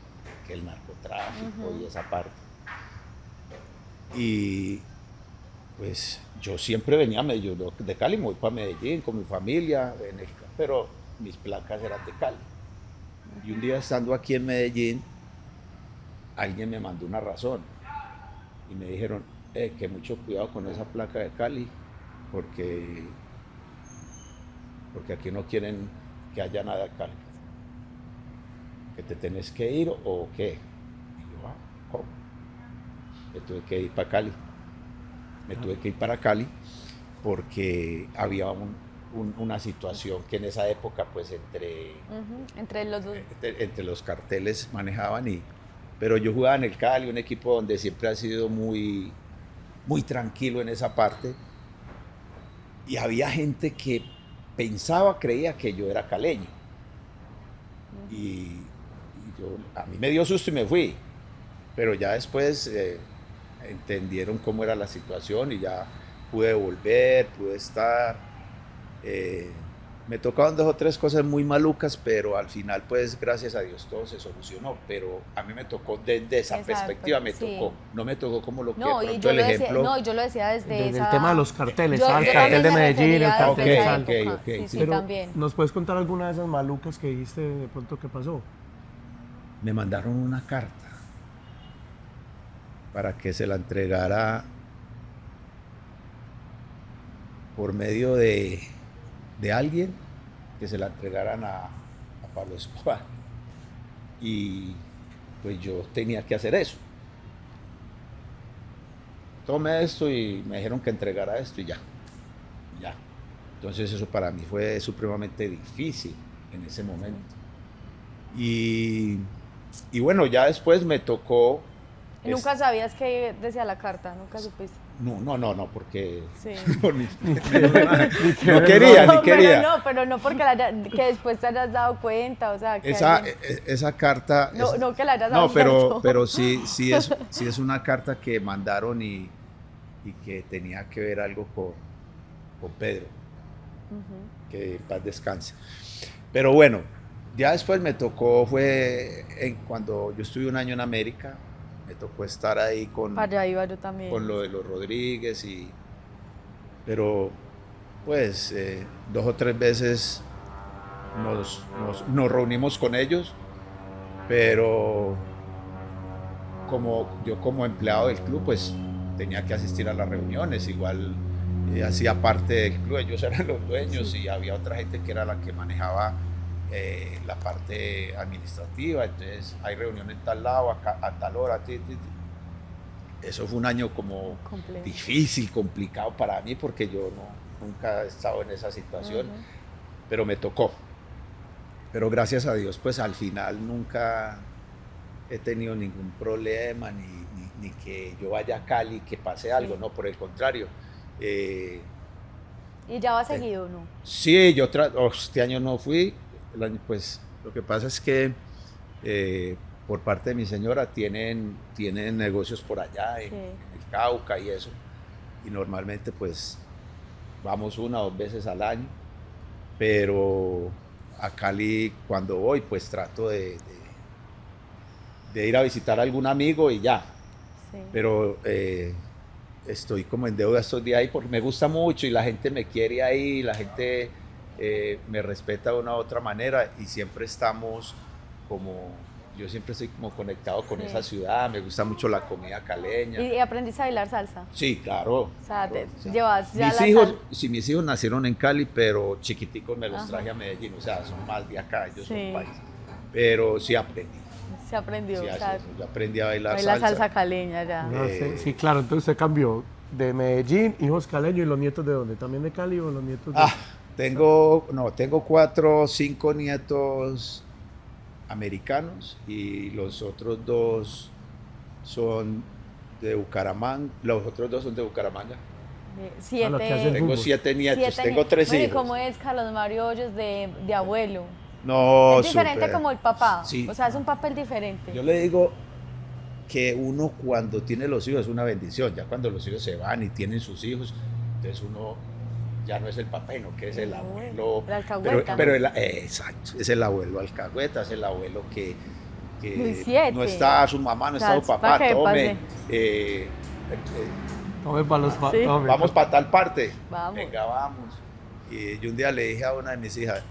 Speaker 1: el narcotráfico y esa parte. Y pues yo siempre venía a Medellín, yo de Cali me voy para Medellín con mi familia, pero mis placas eran de Cali. Y un día estando aquí en Medellín, alguien me mandó una razón y me dijeron que mucho cuidado con esa placa de Cali porque aquí no quieren que haya nada de Cali, que te tenés que ir o qué. Y yo, ¿cómo? Me tuve que ir para Cali, porque había una situación que en esa época pues
Speaker 3: Entre los dos.
Speaker 1: entre los carteles manejaban, pero yo jugaba en el Cali, un equipo donde siempre ha sido muy, muy tranquilo en esa parte, y había gente que creía que yo era caleño, y a mí me dio susto y me fui, pero ya después entendieron cómo era la situación y ya pude volver, pude estar. Me tocaban 2 o 3 cosas muy malucas, pero al final, pues, gracias a Dios, todo se solucionó. Pero a mí me tocó desde esa perspectiva, me
Speaker 3: sí.
Speaker 1: tocó. No me tocó como lo que
Speaker 3: No,
Speaker 1: de
Speaker 3: y
Speaker 1: pronto
Speaker 3: yo
Speaker 1: el
Speaker 3: lo decía,
Speaker 1: ejemplo.
Speaker 3: no, yo lo decía desde
Speaker 4: Desde
Speaker 3: esa...
Speaker 4: el tema de los carteles,
Speaker 3: Yo-
Speaker 4: el
Speaker 3: yo
Speaker 4: cartel
Speaker 3: también
Speaker 4: de
Speaker 3: me
Speaker 4: Medellín, el
Speaker 3: refería
Speaker 4: cartel
Speaker 3: desde
Speaker 4: de
Speaker 3: esa
Speaker 4: Sal.
Speaker 3: época.
Speaker 1: ok,
Speaker 3: Sí,
Speaker 1: sí.
Speaker 3: sí, también.
Speaker 4: ¿Nos puedes contar alguna de esas malucas que viste de pronto que pasó?
Speaker 1: Me mandaron una carta para que se la entregara por medio de alguien, que se la entregaran a Pablo Escobar. Y pues yo tenía que hacer eso. Tomé esto y me dijeron que entregara esto y ya. Entonces eso para mí fue supremamente difícil en ese momento. Y bueno, ya después me tocó...
Speaker 3: ¿Y nunca sabías qué decía la carta? ¿Nunca supiste?
Speaker 1: No, porque
Speaker 3: Sí.
Speaker 1: no quería, ni
Speaker 3: No,
Speaker 1: quería.
Speaker 3: pero no porque que después te hayas dado cuenta, o sea, que
Speaker 1: Esa carta...
Speaker 3: no que la hayas
Speaker 1: No,
Speaker 3: abierto.
Speaker 1: pero sí es una carta que mandaron y que tenía que ver algo con Pedro, que en paz descanse. Pero bueno, ya después me tocó, cuando yo estuve un año en América, me tocó estar ahí
Speaker 3: Para allá iba yo también.
Speaker 1: con lo de los Rodríguez, pero pues 2 o 3 veces nos reunimos con ellos, pero yo como empleado del club pues tenía que asistir a las reuniones, igual hacía parte del club, ellos eran los dueños y había otra gente que era la que manejaba la parte administrativa, entonces hay reunión en tal lado, a tal hora, Eso fue un año como
Speaker 3: Complejo.
Speaker 1: difícil, complicado para mí porque yo nunca he estado en esa situación, pero me tocó. Pero gracias a Dios, pues al final nunca he tenido ningún problema, ni que yo vaya a Cali, que pase algo, no, por el contrario.
Speaker 3: ¿Y ya va seguido o no?
Speaker 1: Sí, este año no fui, pues lo que pasa es que por parte de mi señora tienen negocios por allá en el Cauca y eso, y normalmente pues vamos 1 o 2 veces al año, pero a Cali cuando voy pues trato de ir a visitar a algún amigo y ya, pero estoy como en deuda estos días ahí porque me gusta mucho y la gente me quiere ahí, la gente me respeta de una u otra manera y siempre estamos yo siempre estoy como conectado con esa ciudad, me gusta mucho la comida caleña.
Speaker 3: ¿Y aprendiste a bailar salsa?
Speaker 1: Sí, claro.
Speaker 3: O sea,
Speaker 1: claro,
Speaker 3: llevas ya
Speaker 1: mis hijos nacieron en Cali, pero chiquiticos me los traje a Medellín, o sea, son más de acá, ellos son países. Pero sí aprendí.
Speaker 3: Se aprendió,
Speaker 1: Sí,
Speaker 3: o sea,
Speaker 1: yo aprendí a bailar
Speaker 3: la
Speaker 1: salsa.
Speaker 3: salsa caleña ya.
Speaker 4: No sé, sí, claro, entonces usted cambió de Medellín, hijos caleños, ¿y los nietos de dónde? ¿También de Cali o los nietos de...?
Speaker 1: Tengo 4 o 5 nietos americanos y los otros 2 son de Bucaramanga, los otros 2 son de Bucaramanga.
Speaker 3: 7.
Speaker 4: lo que hace el
Speaker 1: Tengo
Speaker 4: fútbol.
Speaker 1: 7 nietos, tengo 3
Speaker 3: Bueno, ¿y
Speaker 1: hijos.
Speaker 3: cómo es Carlos Mario Hoyos de abuelo?
Speaker 1: No,
Speaker 3: Es diferente
Speaker 1: súper.
Speaker 3: como el papá,
Speaker 1: Sí.
Speaker 3: o sea, es un papel diferente.
Speaker 1: Yo le digo que uno cuando tiene los hijos es una bendición, ya cuando los hijos se van y tienen sus hijos, entonces uno ya no es el papá, no que es el abuelo.
Speaker 3: El alcahueta.
Speaker 1: Exacto, es el abuelo alcahueta, es el abuelo que
Speaker 3: Muy 7.
Speaker 1: no está su mamá, no está su
Speaker 3: Para
Speaker 1: papá,
Speaker 3: que
Speaker 1: tome.
Speaker 4: Tome para los
Speaker 3: Sí.
Speaker 1: Vamos para tal parte.
Speaker 3: Vamos.
Speaker 1: Venga, vamos. Y yo un día le dije a una de mis hijas,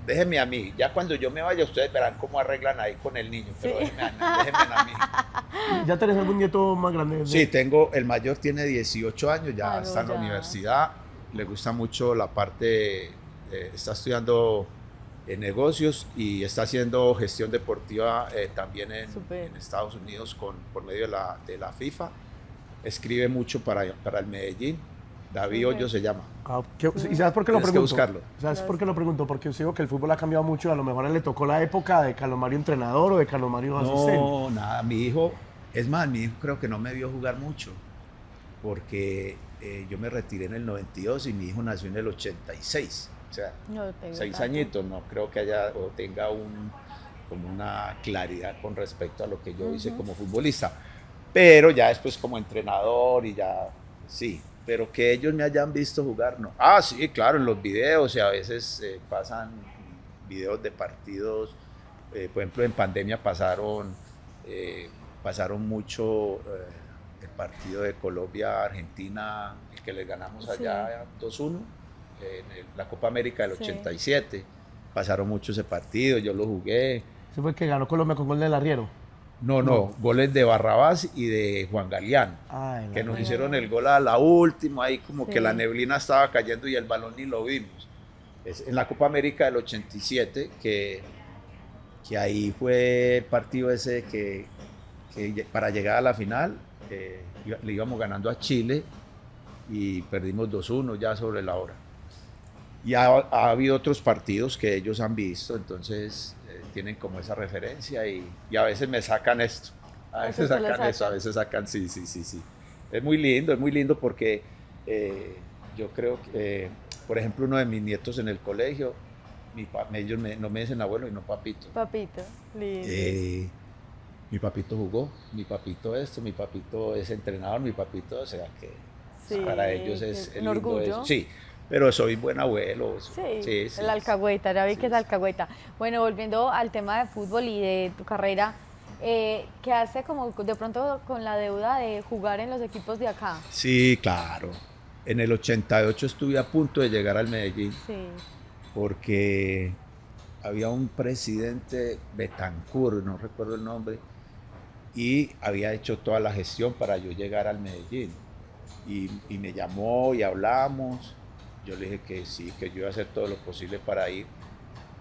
Speaker 1: déjenme a mí, ya cuando yo me vaya ustedes verán cómo arreglan ahí con el niño, pero déjenme a mí.
Speaker 4: ¿Ya tenés algún nieto más grande?
Speaker 1: Sí, el mayor tiene 18 años, ya está en la universidad, le gusta mucho la parte, está estudiando negocios y está haciendo gestión deportiva también en Estados Unidos por medio de la FIFA. Escribe mucho para el Medellín. David Hoyos se llama.
Speaker 4: ¿Y sabes por qué lo
Speaker 1: Tienes que
Speaker 4: pregunto?
Speaker 1: buscarlo.
Speaker 4: ¿Sabes por qué lo pregunto? Porque yo digo que el fútbol ha cambiado mucho y a lo mejor a él le tocó la época de Carlos Mario entrenador o de Carlos Mario asistente.
Speaker 1: No, nada, mi hijo creo que no me vio jugar mucho, porque yo me retiré en el 92 y mi hijo nació en el 86, o sea,
Speaker 3: No tengo
Speaker 1: 6
Speaker 3: tanto.
Speaker 1: añitos, no creo que haya o tenga como una claridad con respecto a lo que yo hice como futbolista, pero ya después como entrenador y ya, sí, pero que ellos me hayan visto jugar, no. Sí, claro, en los videos y a veces pasan videos de partidos, por ejemplo en pandemia pasaron mucho el partido de Colombia-Argentina, el que le ganamos allá 2-1 en la Copa América del 87, pasaron mucho ese partido, yo lo jugué.
Speaker 4: ¿Ese fue el que ganó Colombia con gol del Arriero?
Speaker 1: No, goles de Barrabás y de Juan Galeano, que nos hicieron el gol a la última, ahí como que la neblina estaba cayendo y el balón ni lo vimos. Es en la Copa América del 87, que ahí fue el partido ese que para llegar a la final le íbamos ganando a Chile y perdimos 2-1 ya sobre la hora. Y ha habido otros partidos que ellos han visto, entonces tienen como esa referencia y a veces me sacan esto. A veces
Speaker 3: Eso se lo
Speaker 1: sacan eso, a
Speaker 3: sacan.
Speaker 1: veces sacan, sí, sí, sí, sí. Es muy lindo porque yo creo que, por ejemplo, uno de mis nietos en el colegio, ellos no me dicen abuelo, sino papito.
Speaker 3: Papito, lindo.
Speaker 1: Mi papito jugó, mi papito esto, mi papito es entrenador, mi papito, o sea que
Speaker 3: Sí,
Speaker 1: para ellos es
Speaker 3: es un
Speaker 1: lindo
Speaker 3: orgullo.
Speaker 1: eso. Sí, pero soy buen abuelo.
Speaker 3: Sí, el alcahueta, ya vi
Speaker 1: sí,
Speaker 3: que es
Speaker 1: sí.
Speaker 3: alcahueta. Bueno, volviendo al tema de fútbol y de tu carrera, ¿qué hace como de pronto con la deuda de jugar en los equipos de acá?
Speaker 1: Sí, claro. En el 88 estuve a punto de llegar al Medellín
Speaker 3: Sí,
Speaker 1: porque había un presidente, Betancur, no recuerdo el nombre, y había hecho toda la gestión para yo llegar al Medellín. Y me llamó y hablamos. Yo le dije que sí, que yo iba a hacer todo lo posible para ir.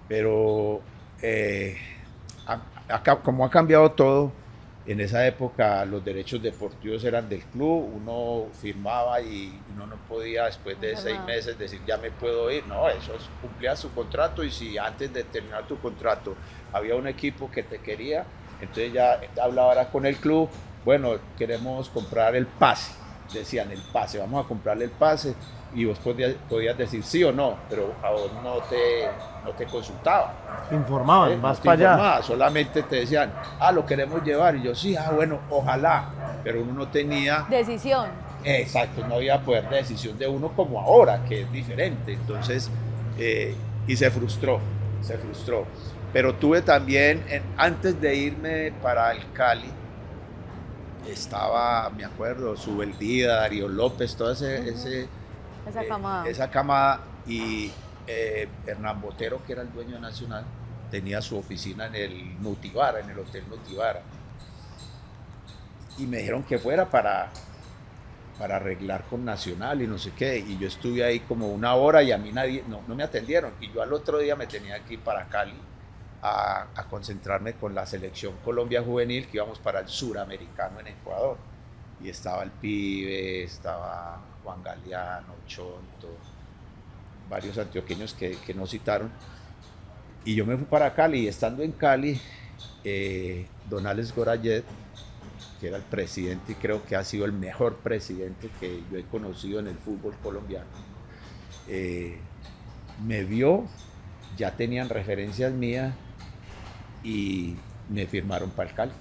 Speaker 1: Pero como ha cambiado todo, en esa época los derechos deportivos eran del club, uno firmaba y uno no podía después de
Speaker 3: Es
Speaker 1: 6
Speaker 3: verdad.
Speaker 1: meses decir ya me puedo ir. No, eso es cumplías su contrato y si antes de terminar tu contrato había un equipo que te quería, entonces ya hablaba con el club, bueno, queremos comprar el pase, decían el pase, vamos a comprarle el pase y vos podías decir sí o no, pero a vos no te consultaban.
Speaker 4: Informaban,
Speaker 1: No
Speaker 4: vas
Speaker 1: te
Speaker 4: para allá.
Speaker 1: informaba, solamente te decían, lo queremos llevar, y yo sí, bueno, ojalá, pero uno no tenía,
Speaker 3: decisión.
Speaker 1: exacto, no había poder de decisión de uno como ahora, que es diferente, entonces, y se frustró, pero tuve también, antes de irme para el Cali, estaba, me acuerdo, Subeldía, Darío López, todo
Speaker 3: Esa camada.
Speaker 1: esa camada, y Hernán Botero, que era el dueño de Nacional, tenía su oficina en el Nutibara, en el Hotel Nutibara. Y me dijeron que fuera para arreglar con Nacional y no sé qué. Y yo estuve ahí como 1 hora y a mí no me atendieron. Y yo al otro día me tenía que ir para Cali a concentrarme con la selección Colombia Juvenil, que íbamos para el Suramericano en Ecuador. Y estaba el Pibe, estaba Juan Galeano, Chonto, varios antioqueños que no citaron. Y yo me fui para Cali y estando en Cali, don Alex Gorayet, que era el presidente y creo que ha sido el mejor presidente que yo he conocido en el fútbol colombiano, me vio, ya tenían referencias mías y me firmaron para el Cali.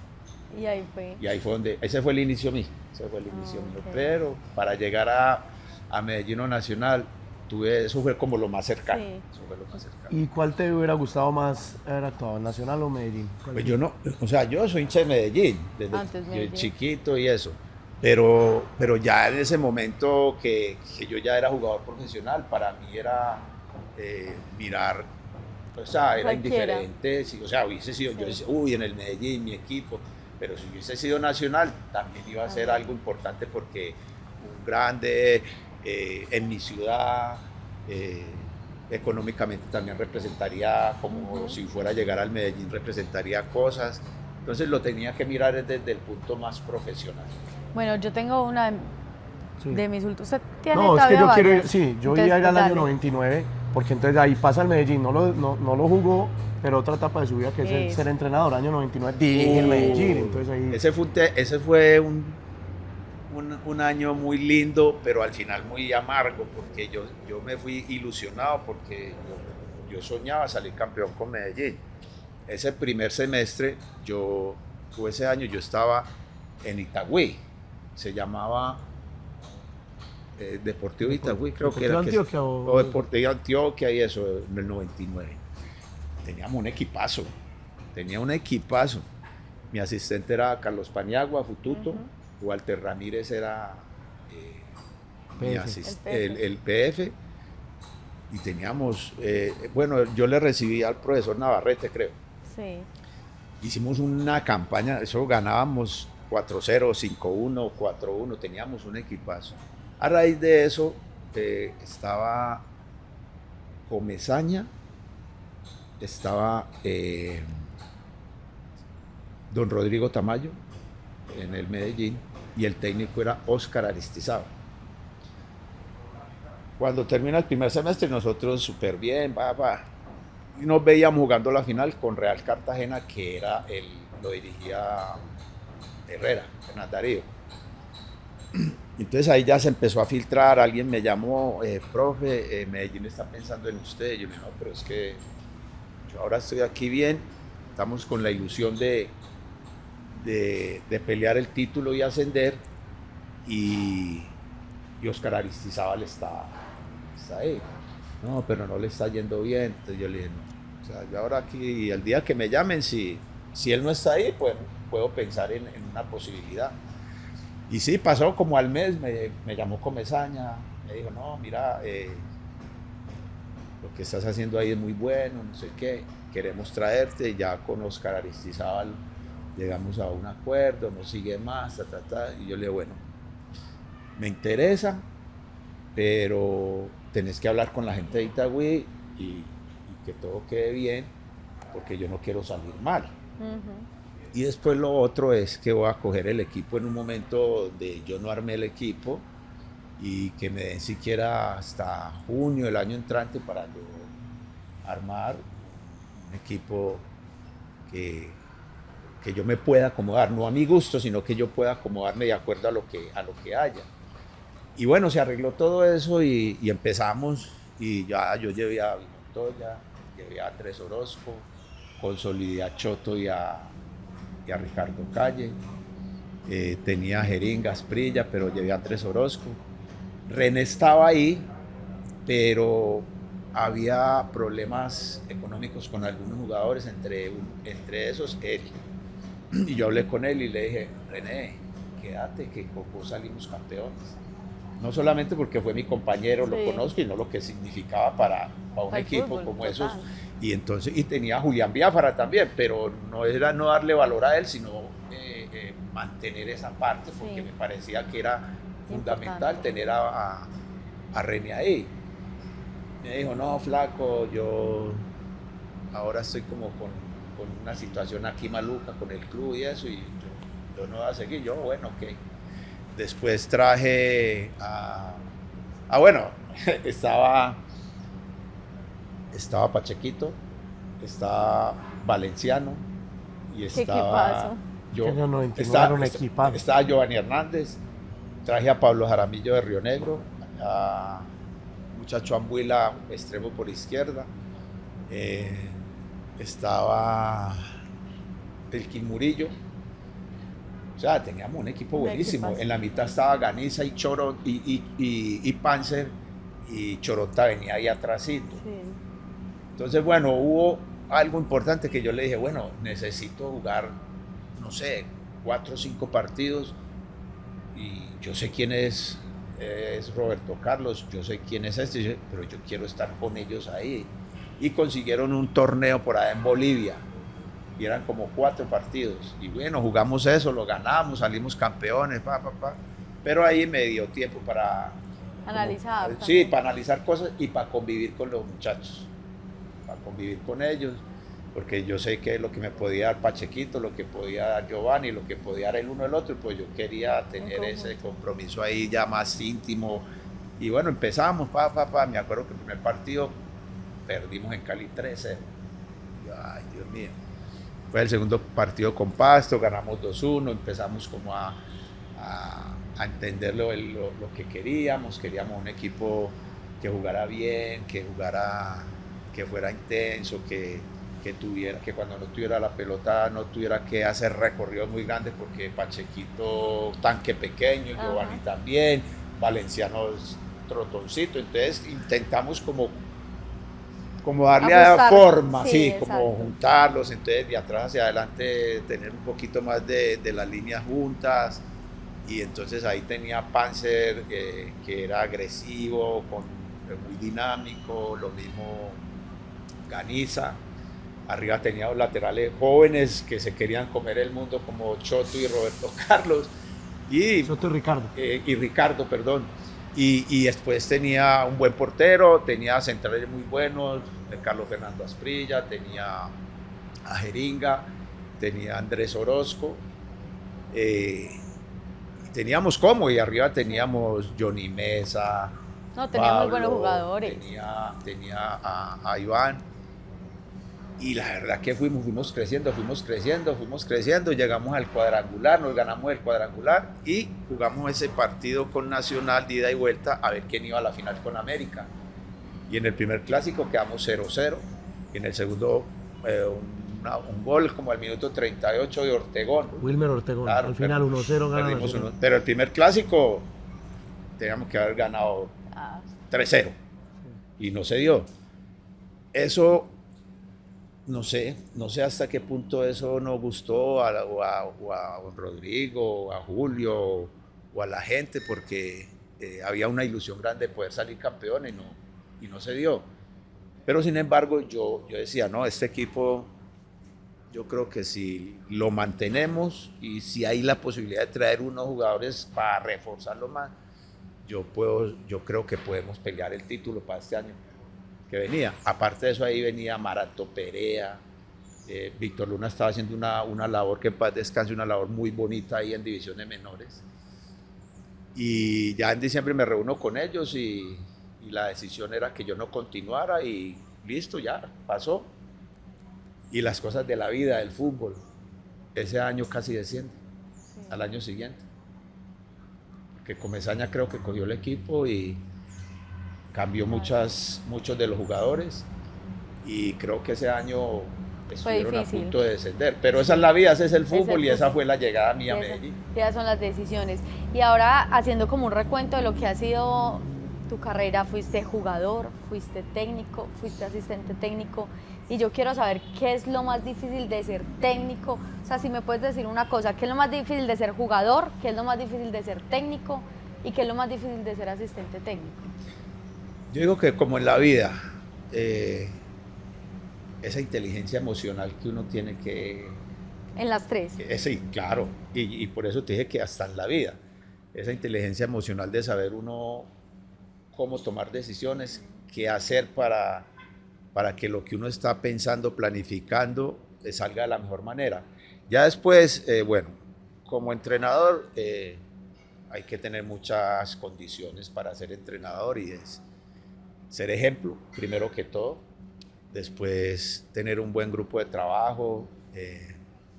Speaker 3: Y ahí fue.
Speaker 1: Y ahí fue donde, ese fue el inicio mío,
Speaker 3: Ok.
Speaker 1: pero para llegar a Medellín o Nacional, eso fue como lo más cercano.
Speaker 3: Sí.
Speaker 1: Eso fue lo más cercano.
Speaker 4: ¿Y cuál te hubiera gustado más haber actuado, Nacional o Medellín?
Speaker 1: Pues yo no, o sea, yo soy hincha de Medellín, desde
Speaker 3: Antes Medellín.
Speaker 1: chiquito y eso, pero ya en ese momento que yo ya era jugador profesional, para mí era mirar, o sea, era
Speaker 3: Cualquiera.
Speaker 1: indiferente, o sea, hubiese sido, yo decía, uy, en el Medellín, mi equipo, pero si hubiese sido Nacional, también iba a ser algo importante porque un grande en mi ciudad, económicamente también representaría, como si fuera a llegar al Medellín, representaría cosas. Entonces lo tenía que mirar desde el punto más profesional.
Speaker 3: Bueno, yo tengo una
Speaker 4: Sí.
Speaker 3: de mis últimos. ¿Usted tiene
Speaker 4: No, es que
Speaker 3: todavía
Speaker 4: yo quiero ir,
Speaker 3: varias?
Speaker 4: sí, yo
Speaker 3: Entonces,
Speaker 4: iba a ir al
Speaker 3: pues,
Speaker 4: año
Speaker 3: dale.
Speaker 4: 99, porque entonces ahí pasa el Medellín, no lo jugó, pero otra etapa de su vida que es el
Speaker 3: Eso.
Speaker 4: ser entrenador, año 99, dirige el Medellín, entonces ahí...
Speaker 1: Ese fue un año muy lindo, pero al final muy amargo, porque yo me fui ilusionado, porque yo soñaba salir campeón con Medellín. Ese primer semestre, ese año yo estaba en Itagüí, se llamaba Deportivo Itagüí, creo que era.
Speaker 4: ¿Deportivo Antioquia o-
Speaker 1: o Deportivo Antioquia y eso, en el 99. Teníamos un equipazo, Mi asistente era Carlos Paniagua, Fututo, Walter Ramírez era
Speaker 4: PF.
Speaker 1: el PF, y teníamos, bueno, yo le recibí al profesor Navarrete, creo.
Speaker 3: Sí.
Speaker 1: Hicimos una campaña, eso ganábamos 4-0, 5-1, 4-1, teníamos un equipazo. A raíz de eso estaba Comesaña, estaba don Rodrigo Tamayo en el Medellín y el técnico era Óscar Aristizábal. Cuando termina el primer semestre, nosotros súper bien, y nos veíamos jugando la final con Real Cartagena, que lo dirigía Herrera, Hernán Darío. Entonces ahí ya se empezó a filtrar, alguien me llamó, profe, Medellín está pensando en usted. Yo le dije, no, pero es que yo ahora estoy aquí bien, estamos con la ilusión de pelear el título y ascender, y Oscar Aristizábal está ahí. No, pero no le está yendo bien. Entonces yo le dije, no, o sea, yo ahora aquí, el día que me llamen, si él no está ahí, pues puedo pensar en una posibilidad. Y sí, pasó como al mes, me llamó Comesaña, me dijo, no, mira, lo que estás haciendo ahí es muy bueno, no sé qué, queremos traerte. Y ya con Oscar Aristizábal llegamos a un acuerdo, no sigue más, y yo le dije, bueno, me interesa, pero tenés que hablar con la gente de Itagüí y que todo quede bien, porque yo no quiero salir mal. Y después lo otro es que voy a coger el equipo en un momento donde yo no armé el equipo, y que me den siquiera hasta junio del año entrante para yo armar un equipo que yo me pueda acomodar, no a mi gusto, sino que yo pueda acomodarme de acuerdo a lo que haya. Y bueno, se arregló todo eso y empezamos, y ya yo llevé a Montoya, llevé a Andrés Orozco, consolidé a Choto y a Ricardo Calle, tenía a Jeringa, Asprilla, pero llevé a Andrés Orozco. René estaba ahí, pero había problemas económicos con algunos jugadores, entre esos él. Y yo hablé con él y le dije, René, quédate, que con vos salimos campeones. No solamente porque fue mi compañero, lo conozco, y no lo que significaba para un equipo fútbol, como esos. Y tenía a Julián Biafara también, pero no era no darle valor a él, sino mantener esa parte, porque me parecía que era fundamental tener a René ahí. Me dijo, no, flaco, yo ahora estoy como con una situación aquí maluca con el club y eso, y yo no voy a seguir. Yo, bueno, ok. Después traje bueno, estaba Pachequito, estaba Valenciano, y estaba estaba Giovanni Hernández, traje a Pablo Jaramillo de Río Negro, a muchacho Ambuila, extremo por izquierda, estaba Elkin Murillo. O sea, teníamos un equipo buenísimo. En la mitad estaba Ganiza y Choro y Panzer, y Chorota venía ahí atrásito. Entonces, bueno, hubo algo importante que yo le dije, bueno, necesito jugar, no sé, 4 o 5 partidos, y yo sé quién es Roberto Carlos, yo sé quién es pero yo quiero estar con ellos ahí. Y consiguieron un torneo por allá en Bolivia, y eran como 4 partidos, y bueno, jugamos eso, lo ganamos, salimos campeones, pero ahí me dio tiempo para
Speaker 3: analizar.
Speaker 1: Sí, para analizar cosas y para convivir con los muchachos, para convivir con ellos, porque yo sé que lo que me podía dar Pachequito, lo que podía dar Giovanni, lo que podía dar el uno el otro, pues yo quería tener ese compromiso ahí ya más íntimo. Y bueno, empezamos, me acuerdo que el primer partido perdimos en Cali 3-0. Ay, Dios mío. Fue el segundo partido con Pasto, ganamos 2-1, empezamos como a entender lo que queríamos un equipo que jugara bien, que fuera intenso, que cuando no tuviera la pelota no tuviera que hacer recorridos muy grandes, porque Pachequito tanque pequeño, Giovanni también, Valenciano es trotoncito, entonces intentamos como darle a forma, como juntarlos, entonces de atrás hacia adelante tener un poquito más de las líneas juntas. Y entonces ahí tenía Panzer, que era agresivo, muy dinámico, lo mismo Ganiza. Arriba tenía los laterales jóvenes que se querían comer el mundo, como Choto y Roberto Carlos.
Speaker 4: Choto y Ricardo.
Speaker 1: Y Ricardo, perdón. Y después tenía un buen portero, tenía centrales muy buenos, Carlos Fernando Asprilla, tenía a Jeringa, tenía a Andrés Orozco. Teníamos y arriba teníamos Johnny Mesa,
Speaker 3: No, tenía muy buenos
Speaker 1: Pablo,
Speaker 3: jugadores.
Speaker 1: tenía a Iván. Y la verdad que fuimos creciendo, llegamos al cuadrangular, nos ganamos el cuadrangular y jugamos ese partido con Nacional de ida y vuelta a ver quién iba a la final con América. Y en el primer clásico quedamos 0-0, y en el segundo un gol como al minuto 38 de Ortegón.
Speaker 4: Wilmer Ortegón,
Speaker 1: Claro,
Speaker 4: al final 1-0 gana
Speaker 1: perdimos
Speaker 4: Nacional.
Speaker 1: pero el primer clásico teníamos que haber ganado
Speaker 3: Ah,
Speaker 1: 3-0 y no se dio. Eso no sé hasta qué punto eso nos gustó o a Rodrigo, o a Julio, o a la gente, porque había una ilusión grande de poder salir campeón y no se dio. Pero sin embargo yo decía, no, este equipo, yo creo que si lo mantenemos y si hay la posibilidad de traer unos jugadores para reforzarlo más, yo creo que podemos pelear el título para este año que venía. Aparte de eso, ahí venía Marato Perea, Víctor Luna estaba haciendo una labor, que en paz descanse, una labor muy bonita ahí en divisiones menores. Y ya en diciembre me reúno con ellos y la decisión era que yo no continuara y listo, ya pasó. Y las cosas de la vida, del fútbol, ese año casi desciende, al año siguiente. Que Comesaña creo que cogió el equipo y cambió muchos de los jugadores, y creo que ese año estuvieron a punto de descender. Pero esa es la vida, ese es el fútbol, y esa fue la llegada mía a Medellín.
Speaker 3: Esas son las decisiones. Y ahora, haciendo como un recuento de lo que ha sido tu carrera, fuiste jugador, fuiste técnico, fuiste asistente técnico, y yo quiero saber qué es lo más difícil de ser técnico. O sea, si me puedes decir una cosa, ¿qué es lo más difícil de ser jugador? ¿Qué es lo más difícil de ser técnico? ¿Y qué es lo más difícil de ser asistente técnico?
Speaker 1: Yo digo que como en la vida, esa inteligencia emocional que uno tiene que...
Speaker 3: En las tres.
Speaker 1: Sí, claro, y por eso te dije que hasta en la vida, esa inteligencia emocional de saber uno cómo tomar decisiones, qué hacer para que lo que uno está pensando, planificando, salga de la mejor manera. Ya después, bueno, como entrenador, hay que tener muchas condiciones para ser entrenador, y es ser ejemplo, primero que todo. Después, tener un buen grupo de trabajo,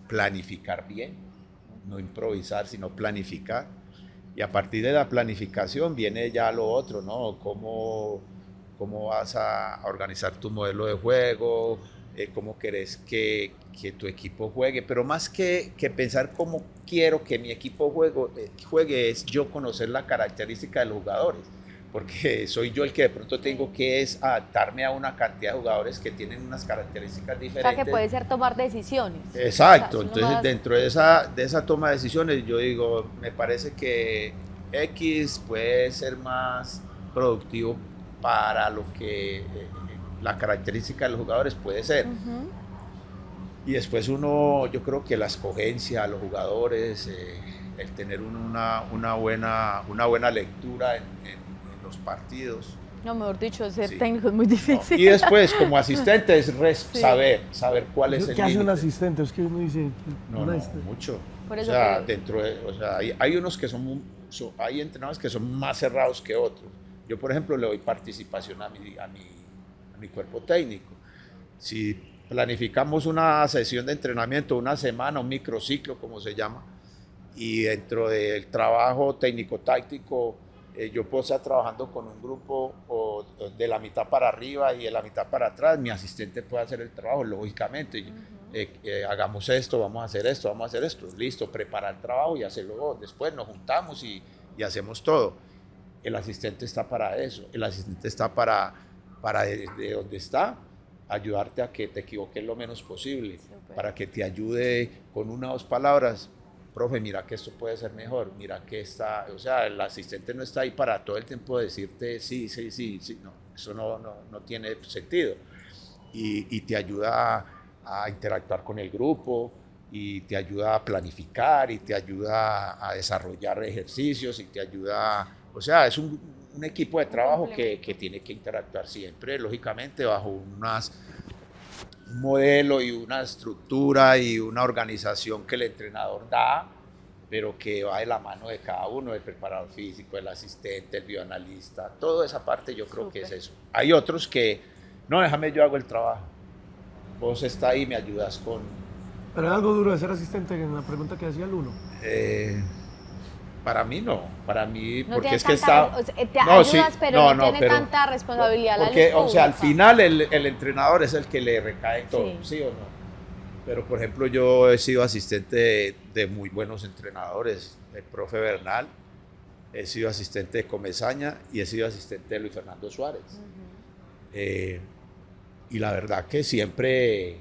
Speaker 1: planificar bien, no improvisar, sino planificar. Y a partir de la planificación viene ya lo otro, ¿no? Cómo vas a organizar tu modelo de juego, cómo querés que tu equipo juegue. Pero más que pensar cómo quiero que mi equipo juegue, es yo conocer la característica de los jugadores. Porque soy yo el que de pronto tengo que adaptarme a una cantidad de jugadores que tienen unas características diferentes.
Speaker 3: O sea, que puede ser tomar decisiones.
Speaker 1: Exacto,
Speaker 3: O sea,
Speaker 1: entonces dentro de esa toma de decisiones yo digo, me parece que X puede ser más productivo para lo que la característica de los jugadores puede ser.
Speaker 3: Uh-huh.
Speaker 1: Y después yo creo que la escogencia a los jugadores, el tener una buena lectura en los partidos.
Speaker 3: No, mejor dicho, ser
Speaker 1: Sí.
Speaker 3: técnico es muy difícil.
Speaker 1: No. Y después, como asistente, es
Speaker 3: Sí.
Speaker 1: saber cuál es el
Speaker 4: ¿Qué hace un
Speaker 1: límite.
Speaker 4: asistente? Es que uno dice...
Speaker 1: No,
Speaker 4: una
Speaker 1: no,
Speaker 4: asistente.
Speaker 1: mucho.
Speaker 3: Por
Speaker 1: O
Speaker 3: eso
Speaker 1: sea,
Speaker 3: que-
Speaker 1: hay unos que hay entrenadores que son más cerrados que otros. Yo, por ejemplo, le doy participación a mi cuerpo técnico. Si planificamos una sesión de entrenamiento, una semana, un microciclo, como se llama, y dentro del trabajo técnico-táctico, yo puedo estar trabajando con un grupo de la mitad para arriba y de la mitad para atrás, mi asistente puede hacer el trabajo, lógicamente. Hagamos esto, vamos a hacer esto, listo, prepara el trabajo y hacerlo. Después nos juntamos y hacemos todo. El asistente está para eso, el asistente está para desde donde está, ayudarte a que te equivoques lo menos posible,
Speaker 3: Súper.
Speaker 1: para que te ayude con una o dos palabras. Profe, mira que esto puede ser mejor, mira que o sea, el asistente no está ahí para todo el tiempo decirte sí, no, eso no tiene sentido. Y te ayuda a interactuar con el grupo, y te ayuda a planificar, y te ayuda a desarrollar ejercicios, y te ayuda, o sea, es un equipo de trabajo que tiene que interactuar siempre, lógicamente, bajo un modelo y una estructura y una organización que el entrenador da, pero que va de la mano de cada uno, el preparador físico, el asistente, el bioanalista, toda esa parte yo creo que es eso. Hay otros que, no, déjame, yo hago el trabajo, vos está ahí, me ayudas con...
Speaker 4: Pero es algo duro de ser asistente en la pregunta que decía el uno.
Speaker 1: Para mí no, para mí,
Speaker 3: No
Speaker 1: porque
Speaker 3: tienes
Speaker 1: es que
Speaker 3: tanta,
Speaker 1: está...
Speaker 3: te ayudas, pero no tiene
Speaker 1: pero-
Speaker 3: tanta responsabilidad la
Speaker 1: Porque,
Speaker 3: luz
Speaker 1: o sea, al
Speaker 3: pública.
Speaker 1: final el entrenador es el que le recae todo,
Speaker 3: Sí.
Speaker 1: ¿sí o no? Pero, por ejemplo, yo he sido asistente de muy buenos entrenadores, el profe Bernal, he sido asistente de Comesaña y he sido asistente de Luis Fernando Suárez. Y la verdad que siempre,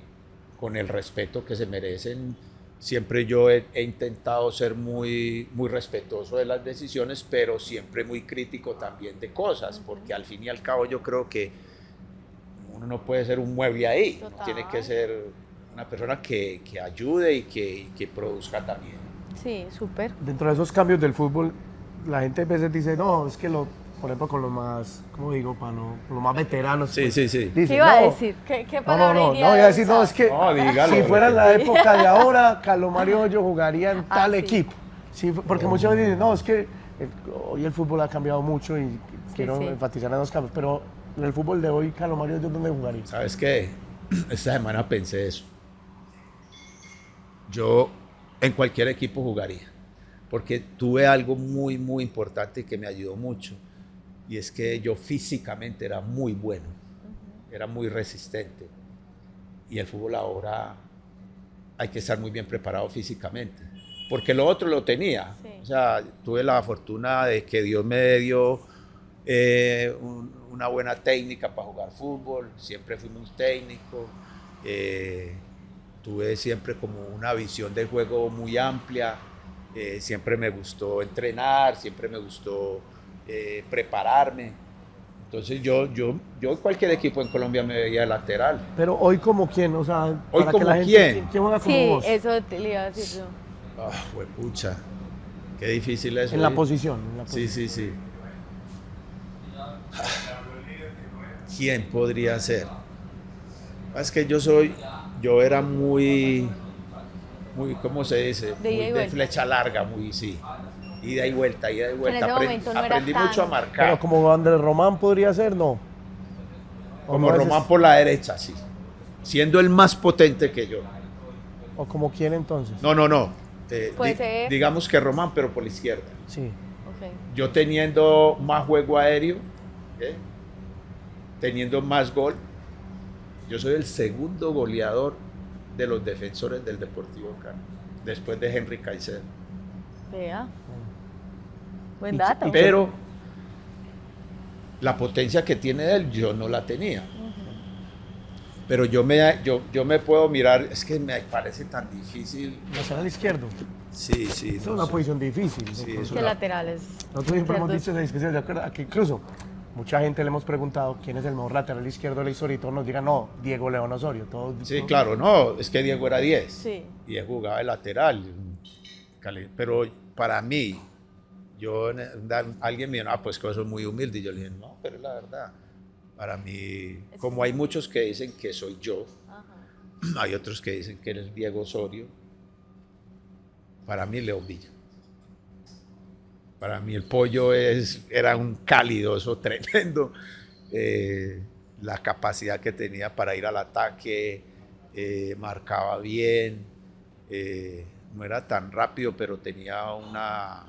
Speaker 1: con el respeto que se merecen, siempre yo he intentado ser muy, muy respetuoso de las decisiones, pero siempre muy crítico también de cosas, porque al fin y al cabo yo creo que uno no puede ser un mueble ahí, uno
Speaker 3: Total.
Speaker 1: tiene que ser una persona que ayude y que produzca también.
Speaker 3: Sí, súper.
Speaker 4: Dentro de esos cambios del fútbol, la gente a veces dice, no, es que por ejemplo, con los más, ¿cómo digo? Con los más veteranos.
Speaker 1: Sí,
Speaker 4: pues,
Speaker 1: sí, sí.
Speaker 4: dicen,
Speaker 3: ¿Qué iba a
Speaker 4: "No,
Speaker 3: decir? ¿Qué
Speaker 4: No,
Speaker 3: palabra
Speaker 4: no,
Speaker 3: iría
Speaker 4: voy a
Speaker 3: a
Speaker 4: decir, no,
Speaker 3: usar?
Speaker 4: es que
Speaker 1: No, dígalo.
Speaker 4: si fuera en la época de ahora, Carlos Mario Hoyo jugaría en tal
Speaker 3: sí.
Speaker 4: equipo. Sí, porque muchos veces dicen, no, es que hoy el fútbol ha cambiado mucho y quiero
Speaker 3: sí.
Speaker 4: enfatizar en los cambios, pero en el fútbol de hoy, Carlos Mario Hoyo, ¿dónde jugaría?
Speaker 1: ¿Sabes qué? Esta semana pensé eso. Yo en cualquier equipo jugaría, porque tuve algo muy, muy importante que me ayudó mucho, y es que yo físicamente era muy bueno, era muy resistente, y el fútbol ahora hay que estar muy bien preparado físicamente, porque lo otro lo tenía.
Speaker 3: Sí.
Speaker 1: O sea, tuve la fortuna de que Dios me dio una buena técnica para jugar fútbol, siempre fui muy técnico, tuve siempre como una visión del juego muy amplia, siempre me gustó entrenar, siempre me gustó prepararme. Entonces yo en cualquier equipo en Colombia me veía de lateral.
Speaker 4: Pero hoy como quién, o sea,
Speaker 1: ¿Hoy
Speaker 4: para que
Speaker 1: como
Speaker 4: la gente,
Speaker 1: quién?
Speaker 4: ¿quién juega como
Speaker 3: Sí,
Speaker 4: vos?
Speaker 3: eso te le iba a decir yo.
Speaker 1: Ah, huepucha, qué difícil es.
Speaker 4: En la
Speaker 1: hoy.
Speaker 4: posición.
Speaker 1: Sí, sí, sí. ¿Quién podría ser? Es que yo era muy, ¿cómo se dice?
Speaker 3: De ida y
Speaker 1: Muy de
Speaker 3: vuelta.
Speaker 1: flecha larga, muy, sí. Ida y vuelta, ida y vuelta.
Speaker 3: ese momento no era
Speaker 1: Aprendí
Speaker 3: tan-
Speaker 1: mucho a marcar.
Speaker 4: Pero como Andrés Román podría ser, no. O
Speaker 1: Como
Speaker 4: no es-
Speaker 1: Román por la derecha, sí. Siendo el más potente que yo.
Speaker 4: O como quién entonces.
Speaker 1: No.
Speaker 3: Puede ser.
Speaker 1: Digamos que Román, pero por la izquierda.
Speaker 4: Sí.
Speaker 3: Ok.
Speaker 1: Yo teniendo más juego aéreo, ¿eh? Teniendo más gol, yo soy el segundo goleador de los defensores del Deportivo Cali, después de Henry Caicedo.
Speaker 3: Vea. Buen
Speaker 4: Y-
Speaker 3: dato.
Speaker 1: Pero la potencia que tiene él, yo no la tenía. Pero yo me puedo mirar, es que me parece tan difícil.
Speaker 4: Lateral izquierdo.
Speaker 1: Sí, sí.
Speaker 4: Es
Speaker 1: no
Speaker 4: una
Speaker 1: sé.
Speaker 4: posición difícil.
Speaker 1: Sí,
Speaker 4: Incluso.
Speaker 1: es
Speaker 3: Que
Speaker 1: una-
Speaker 3: laterales.
Speaker 4: Nosotros siempre hemos
Speaker 3: Izquierdos.
Speaker 4: dicho en especial, ¿de acuerdo? Que incluso mucha gente le hemos preguntado quién es el mejor lateral izquierdo de la historia y todos nos digan, no, Diego León Osorio.
Speaker 1: Sí,
Speaker 4: todos-
Speaker 1: claro, no, es que Diego era 10
Speaker 3: Sí.
Speaker 1: y él jugaba de lateral. Pero para mí, alguien me dijo, pues que eso es muy humilde. Y yo le dije, no, pero es la verdad. Para mí, como hay muchos que dicen que soy yo,
Speaker 3: Ajá.
Speaker 1: hay otros que dicen que eres Diego Osorio, para mí León Villa. Para mí el pollo era un cálidoso tremendo. La capacidad que tenía para ir al ataque, marcaba bien, no era tan rápido, pero tenía una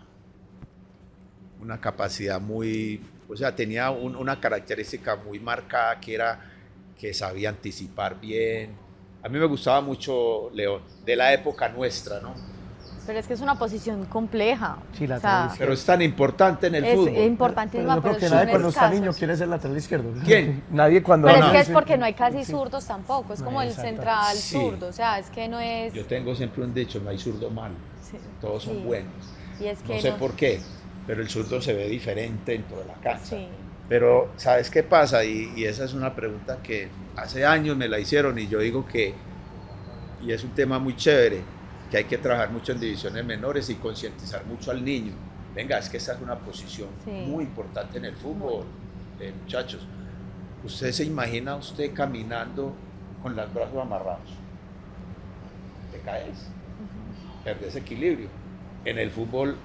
Speaker 1: capacidad muy, o sea, tenía una característica muy marcada que era que sabía anticipar bien. A mí me gustaba mucho León, de la época nuestra, ¿no?
Speaker 3: Pero es que es una posición compleja.
Speaker 4: Sí,
Speaker 3: O
Speaker 4: lateral
Speaker 3: sea,
Speaker 1: Pero es tan importante en el
Speaker 3: es
Speaker 1: fútbol.
Speaker 3: importantísima,
Speaker 4: Pero yo creo que
Speaker 3: son
Speaker 4: nadie cuando está
Speaker 3: escasos.
Speaker 4: niño quiere ser lateral izquierdo.
Speaker 1: ¿Quién?
Speaker 4: Nadie cuando...
Speaker 3: Pero
Speaker 1: No,
Speaker 3: es
Speaker 1: no.
Speaker 3: que es porque no hay casi zurdos tampoco, es como el
Speaker 4: Exacto.
Speaker 3: central
Speaker 1: Sí.
Speaker 3: zurdo, o sea, es que no es...
Speaker 1: Yo tengo siempre un dicho, no hay zurdo malo,
Speaker 3: Sí.
Speaker 1: todos son
Speaker 3: Sí.
Speaker 1: buenos.
Speaker 3: Y es que
Speaker 1: No sé por qué, pero el zurdo se ve diferente en toda la cancha.
Speaker 3: Sí.
Speaker 1: Pero, ¿sabes qué pasa? Y esa es una pregunta que hace años me la hicieron y yo digo que, y es un tema muy chévere, que hay que trabajar mucho en divisiones menores y concientizar mucho al niño. Venga, es que esa es una posición
Speaker 3: Sí.
Speaker 1: muy importante en el fútbol, muchachos. ¿Usted se imagina usted caminando con los brazos amarrados? Te caes, perdés equilibrio. En el fútbol,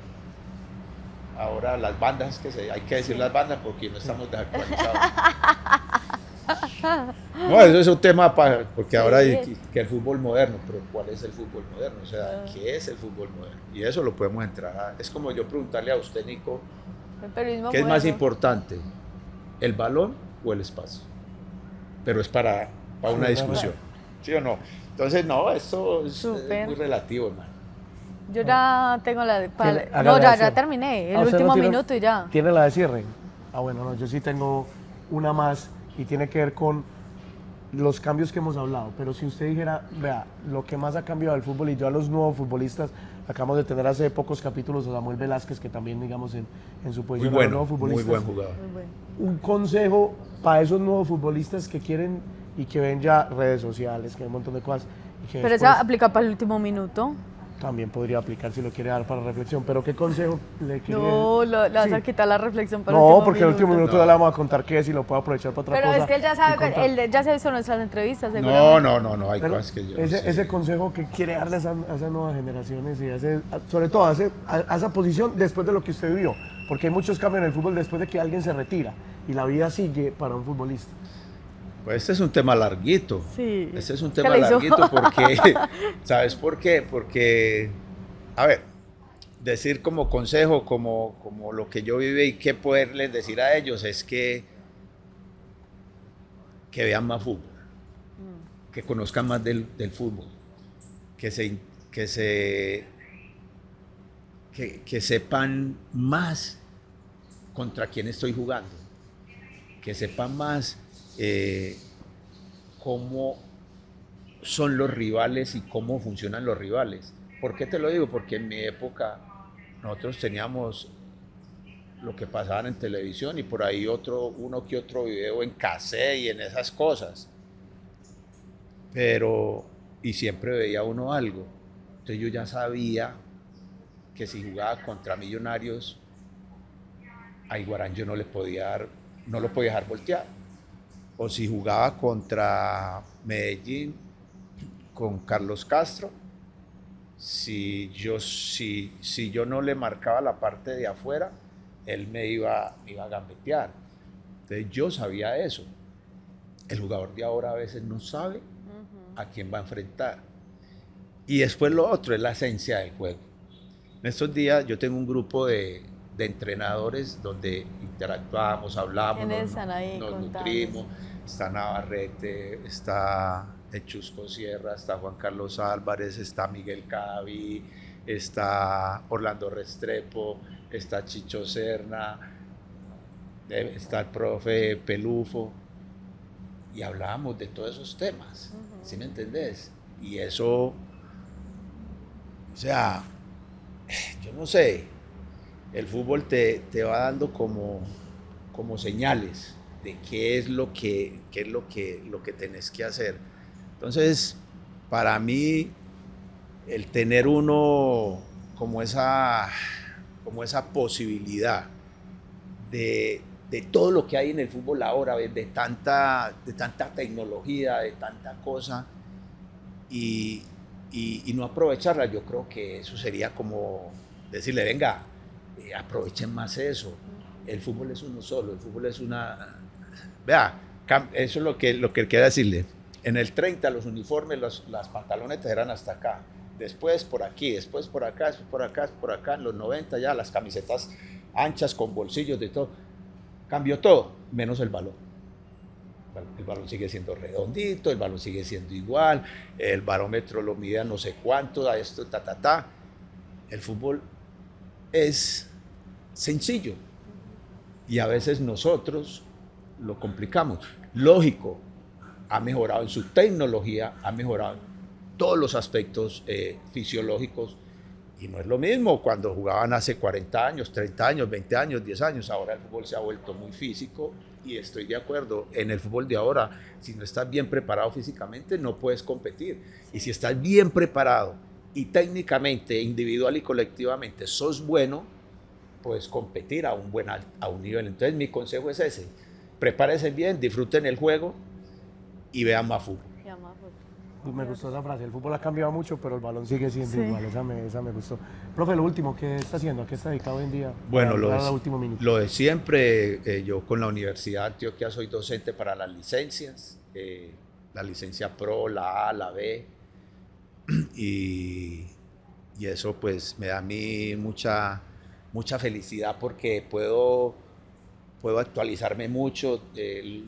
Speaker 1: ahora las bandas, hay que decir las bandas porque no estamos desactualizados. No, eso es un tema porque ahora hay que el fútbol moderno, pero ¿cuál es el fútbol moderno? O sea, ¿qué es el fútbol moderno? Y eso lo podemos entrar es como yo preguntarle a usted, Nico, ¿qué es más importante? ¿El balón o el espacio? Pero es para una discusión, ¿sí o no? Entonces, no, esto es muy relativo, hermano.
Speaker 3: Yo ya tengo la de...
Speaker 4: No,
Speaker 3: ya terminé, el último minuto y ya.
Speaker 4: ¿Tiene la de cierre? Ah, bueno, no, yo sí tengo una más y tiene que ver con los cambios que hemos hablado. Pero si usted dijera, vea, lo que más ha cambiado el fútbol, y yo a los nuevos futbolistas, acabamos de tener hace pocos capítulos a Samuel Velázquez, que también, digamos, en su posición,
Speaker 1: muy bueno,
Speaker 4: nuevos futbolistas.
Speaker 1: muy buen jugador.
Speaker 3: Muy bueno.
Speaker 4: Un consejo para esos nuevos futbolistas que quieren y que ven ya redes sociales, que ven un montón de cosas. Y que
Speaker 3: Pero
Speaker 4: después
Speaker 3: esa aplica para el último minuto.
Speaker 4: también podría aplicar si lo quiere dar para reflexión. Pero ¿qué consejo le quiere?
Speaker 3: No, le vas
Speaker 4: Sí.
Speaker 3: a quitar la reflexión para el
Speaker 4: No,
Speaker 3: último
Speaker 4: porque el último minuto
Speaker 1: No.
Speaker 4: ya le vamos a contar qué es y lo puedo aprovechar para otra
Speaker 3: Pero
Speaker 4: cosa.
Speaker 3: es que él ya
Speaker 4: y
Speaker 3: sabe,
Speaker 4: contar.
Speaker 3: él ya se hizo nuestras entrevistas, seguramente.
Speaker 1: No, hay
Speaker 4: Pero
Speaker 1: cosas que yo
Speaker 4: ese consejo que quiere darle a esas nuevas generaciones y sobre todo a esa posición después de lo que usted vivió, porque hay muchos cambios en el fútbol después de que alguien se retira y la vida sigue para un futbolista.
Speaker 1: Pues este es un tema larguito.
Speaker 3: Sí.
Speaker 1: Este es un
Speaker 3: ¿Qué
Speaker 1: tema
Speaker 3: le hizo?
Speaker 1: larguito porque, ¿sabes por qué? Porque, a ver, decir como consejo, como lo que yo viví y qué poderles decir a ellos es que vean más fútbol, que conozcan más del fútbol, que sepan más contra quién estoy jugando, que sepan más cómo son los rivales y cómo funcionan los rivales. ¿Por qué te lo digo? Porque en mi época nosotros teníamos lo que pasaban en televisión y por ahí uno que otro video en cassette y en esas cosas. Y siempre veía uno algo. Entonces yo ya sabía que si jugaba contra Millonarios, a Iguarán yo no lo podía dejar voltear. O si jugaba contra Medellín con Carlos Castro, si yo no le marcaba la parte de afuera, él me iba a gambetear. Entonces yo sabía eso. El jugador de ahora a veces no sabe a quién va a enfrentar. Y después lo otro es la esencia del juego. En estos días yo tengo un grupo de entrenadores donde interactuamos, hablamos, nos nutrimos. Está Navarrete, está el Chusco Sierra, está Juan Carlos Álvarez, está Miguel Cadaví, está Orlando Restrepo, está Chicho Serna, está el profe Pelufo, y hablábamos de todos esos temas, ¿sí me entendés? Y eso, o sea, yo no sé, el fútbol te va dando como señales de qué es lo que tenés que hacer. Entonces, para mí, el tener uno como esa posibilidad de todo lo que hay en el fútbol ahora, de tanta tecnología, de tanta cosa, y no aprovecharla, yo creo que eso sería como decirle, venga, aprovechen más eso. El fútbol es uno solo, el fútbol es una... Vea, eso es lo que quiero decirle. En el 30 los uniformes, las pantalonetas eran hasta acá. Después por aquí, después por acá, después por acá, después por acá. En los 90 ya las camisetas anchas con bolsillos de todo. Cambió todo, menos el balón. El balón sigue siendo redondito, el balón sigue siendo igual, el barómetro lo mide a no sé cuánto, a esto, El fútbol es sencillo y a veces nosotros lo complicamos. Lógico, ha mejorado en su tecnología, ha mejorado en todos los aspectos fisiológicos, y no es lo mismo cuando jugaban hace 40 años, 30 años, 20 años, 10 años. Ahora el fútbol se ha vuelto muy físico y estoy de acuerdo. En el fútbol de ahora, si no estás bien preparado físicamente, no puedes competir. Y si estás bien preparado y técnicamente, individual y colectivamente, sos bueno, puedes competir a un nivel. Entonces mi consejo es ese: prepárense bien, disfruten el juego y vean más fútbol.
Speaker 4: Me gustó esa frase. El fútbol ha cambiado mucho, pero el balón sigue siendo
Speaker 3: Sí.
Speaker 4: igual. Esa me gustó. Profe, lo último, ¿qué está haciendo? ¿A qué está dedicado hoy en día?
Speaker 1: Bueno,
Speaker 4: Para
Speaker 1: lo
Speaker 4: entrar
Speaker 1: de,
Speaker 4: al último minuto.
Speaker 1: lo de siempre, yo con la Universidad de Antioquia soy docente para las licencias, la licencia Pro, la A, la B, y eso pues me da a mí mucha felicidad porque puedo actualizarme mucho.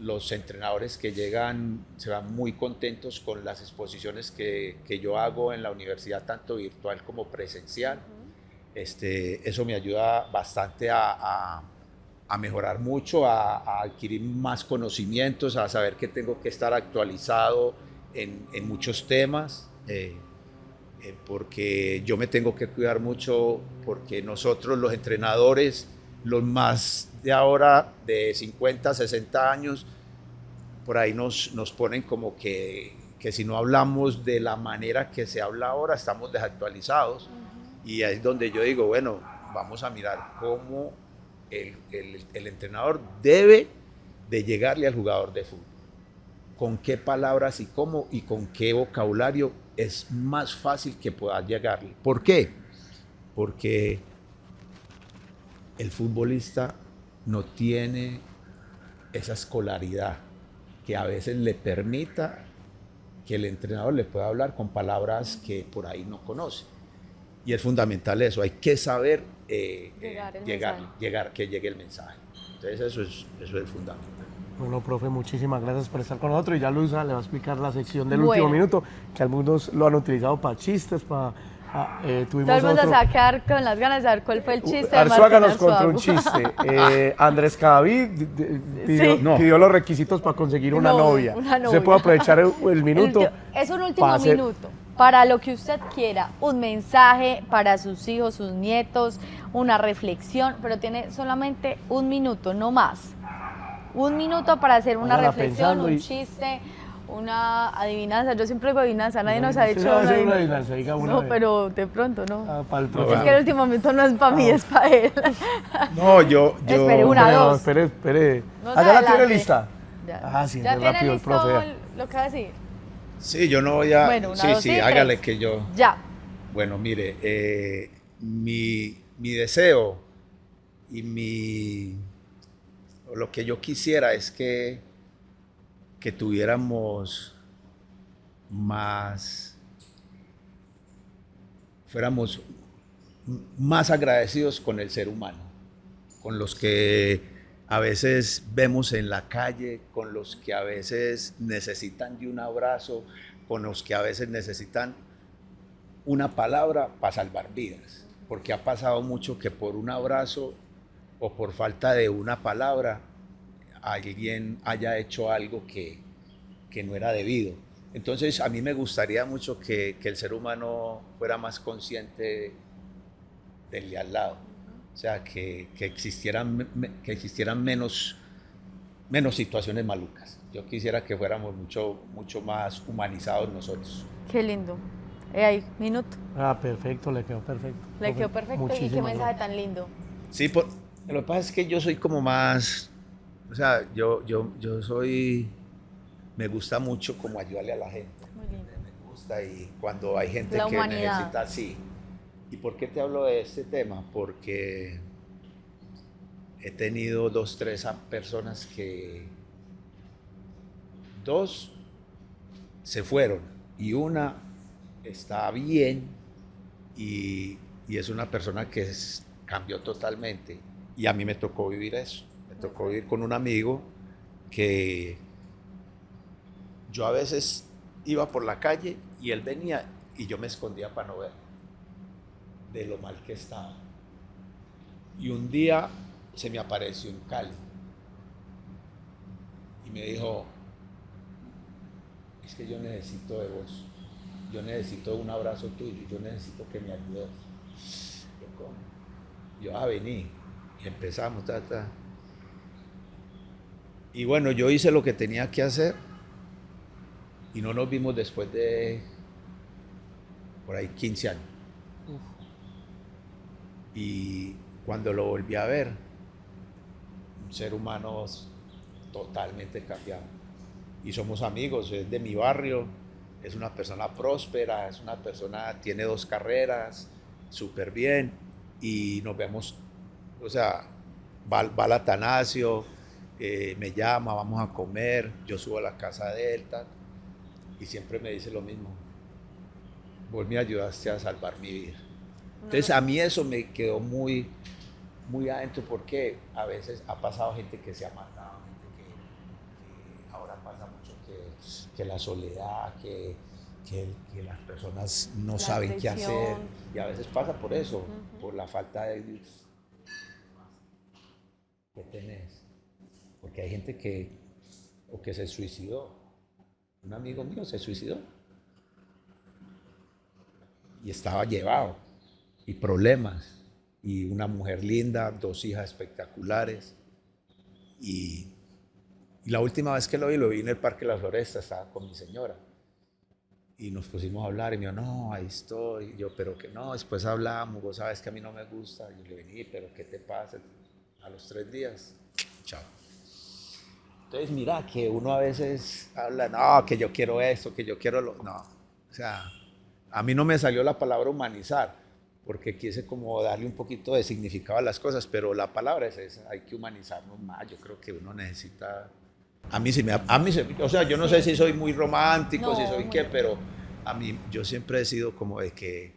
Speaker 1: Los entrenadores que llegan se van muy contentos con las exposiciones que yo hago en la universidad, tanto virtual como presencial. Eso me ayuda bastante a mejorar mucho, a adquirir más conocimientos, a saber que tengo que estar actualizado en muchos temas, porque yo me tengo que cuidar mucho, porque nosotros los entrenadores, los más de ahora, de 50, 60 años, por ahí nos ponen como que si no hablamos de la manera que se habla ahora, estamos desactualizados. Y ahí es donde yo digo, bueno, vamos a mirar cómo el entrenador debe de llegarle al jugador de fútbol. Con qué palabras y cómo y con qué vocabulario es más fácil que pueda llegarle. ¿Por qué? Porque el futbolista no tiene esa escolaridad que a veces le permita que el entrenador le pueda hablar con palabras que por ahí no conoce. Y es fundamental eso, hay que saber que llegue el mensaje. Entonces eso es fundamental.
Speaker 4: Bueno, profe, muchísimas gracias por estar con nosotros. Y ya Luisa le va a explicar la sección del
Speaker 3: Bueno.
Speaker 4: último minuto, que algunos lo han utilizado para chistes, para... tuvimos
Speaker 3: Todo el mundo
Speaker 4: otro...
Speaker 3: se va a quedar con las ganas de saber cuál fue el chiste. de
Speaker 4: Arzuaga
Speaker 3: Martín
Speaker 4: nos contó un
Speaker 3: Arzuaga.
Speaker 4: chiste. Andrés Cadavid pidió,
Speaker 3: Sí.
Speaker 4: pidió los requisitos para conseguir una
Speaker 3: No,
Speaker 4: novia.
Speaker 3: una novia.
Speaker 4: Se puede aprovechar el minuto.
Speaker 3: Es un último
Speaker 4: para hacer-
Speaker 3: minuto. Para lo que usted quiera, un mensaje para sus hijos, sus nietos, una reflexión, pero tiene solamente un minuto, no más. Un minuto para hacer una
Speaker 4: Hágala
Speaker 3: reflexión,
Speaker 4: pensando
Speaker 3: un
Speaker 4: y-
Speaker 3: chiste, una adivinanza. Yo siempre digo adivinanza, nadie nos ha
Speaker 4: Usted
Speaker 3: dicho
Speaker 4: va a hacer
Speaker 3: una
Speaker 4: una
Speaker 3: adivinanza.
Speaker 4: adivinanza, diga una
Speaker 3: No,
Speaker 4: vez.
Speaker 3: pero de pronto no.
Speaker 4: Para el
Speaker 1: No,
Speaker 3: Es
Speaker 4: profe.
Speaker 3: que el último minuto no es para mí, es para él.
Speaker 1: No, yo
Speaker 3: Espere, una,
Speaker 4: Pero,
Speaker 3: dos.
Speaker 4: espere.
Speaker 3: No,
Speaker 4: ¿Allá la tiene
Speaker 3: adelante.
Speaker 4: lista?
Speaker 3: Ya,
Speaker 4: Ah, sí,
Speaker 3: ¿Ya
Speaker 4: es
Speaker 3: tiene
Speaker 4: rápido el
Speaker 3: listo
Speaker 4: profe.
Speaker 3: lo que va a decir?
Speaker 1: sí, yo no voy a...
Speaker 3: Bueno, una,
Speaker 1: sí,
Speaker 3: dos
Speaker 1: sí,
Speaker 3: y
Speaker 1: hágale
Speaker 3: tres.
Speaker 1: que yo...
Speaker 3: Ya.
Speaker 1: Bueno, mire, mi deseo y lo que yo quisiera es que tuviéramos fuéramos más agradecidos con el ser humano, con los que a veces vemos en la calle, con los que a veces necesitan de un abrazo, con los que a veces necesitan una palabra para salvar vidas, porque ha pasado mucho que por un abrazo o por falta de una palabra alguien haya hecho algo que no era debido. Entonces a mí me gustaría mucho que el ser humano fuera más consciente del de al lado, o sea, que existieran menos situaciones malucas. Yo quisiera que fuéramos mucho más humanizados nosotros.
Speaker 3: Qué lindo. Ahí, minuto.
Speaker 4: Perfecto, le quedó perfecto.
Speaker 3: Le
Speaker 4: Profe,
Speaker 3: quedó perfecto. Y qué
Speaker 4: muchísimas
Speaker 3: mensaje
Speaker 4: gracias.
Speaker 3: tan lindo.
Speaker 1: Sí, lo que pasa es que yo soy como más, o sea, yo soy, me gusta mucho como ayudarle a la gente.
Speaker 3: Muy lindo.
Speaker 1: Me gusta, y cuando hay gente
Speaker 3: La
Speaker 1: que
Speaker 3: humanidad.
Speaker 1: necesita, sí. ¿Y por qué te hablo de este tema? Porque he tenido 2, 3 personas que 2 se fueron y una está bien y es una persona que cambió totalmente, y a mí me tocó vivir eso. Me tocó vivir con un amigo que yo a veces iba por la calle y él venía y yo me escondía para no ver de lo mal que estaba. Y un día se me apareció en Cali y me dijo: es que yo necesito de vos, yo necesito un abrazo tuyo, yo necesito que me ayudes. Yo vení, y empezamos, y bueno, yo hice lo que tenía que hacer y no nos vimos después de por ahí 15 años. Y cuando lo volví a ver, un ser humano totalmente cambiado. Y somos amigos, es de mi barrio, es una persona próspera, es una persona, tiene 2 carreras, súper bien, y nos vemos, o sea, va al Atanasio, me llama, vamos a comer, yo subo a la casa de él, y siempre me dice lo mismo, vos me ayudaste a salvar mi vida. Entonces a mí eso me quedó muy adentro, porque a veces ha pasado gente que se ha matado, gente que ahora pasa mucho que la soledad, que las personas no saben qué hacer, y a veces pasa por eso, por la falta de... ¿Qué tenés? Porque hay gente que se suicidó. Un amigo mío se suicidó y estaba llevado, y problemas, y una mujer linda, 2 hijas espectaculares, y la última vez que lo vi en el Parque La Floresta, estaba con mi señora, y nos pusimos a hablar, y me dijo, no, ahí estoy, y yo, pero que no, después hablamos, vos sabes que a mí no me gusta, y yo le vení, pero ¿qué te pasa? A los 3 días, chao. Entonces mira que uno a veces habla, no, que yo quiero esto, que yo quiero lo... No, o sea, a mí no me salió la palabra humanizar, porque quise como darle un poquito de significado a las cosas, pero la palabra es esa, hay que humanizarnos más. Yo creo que uno necesita... o sea, yo no sé si soy muy romántico,
Speaker 3: No,
Speaker 1: si soy qué, pero a mí, yo siempre he sido como de que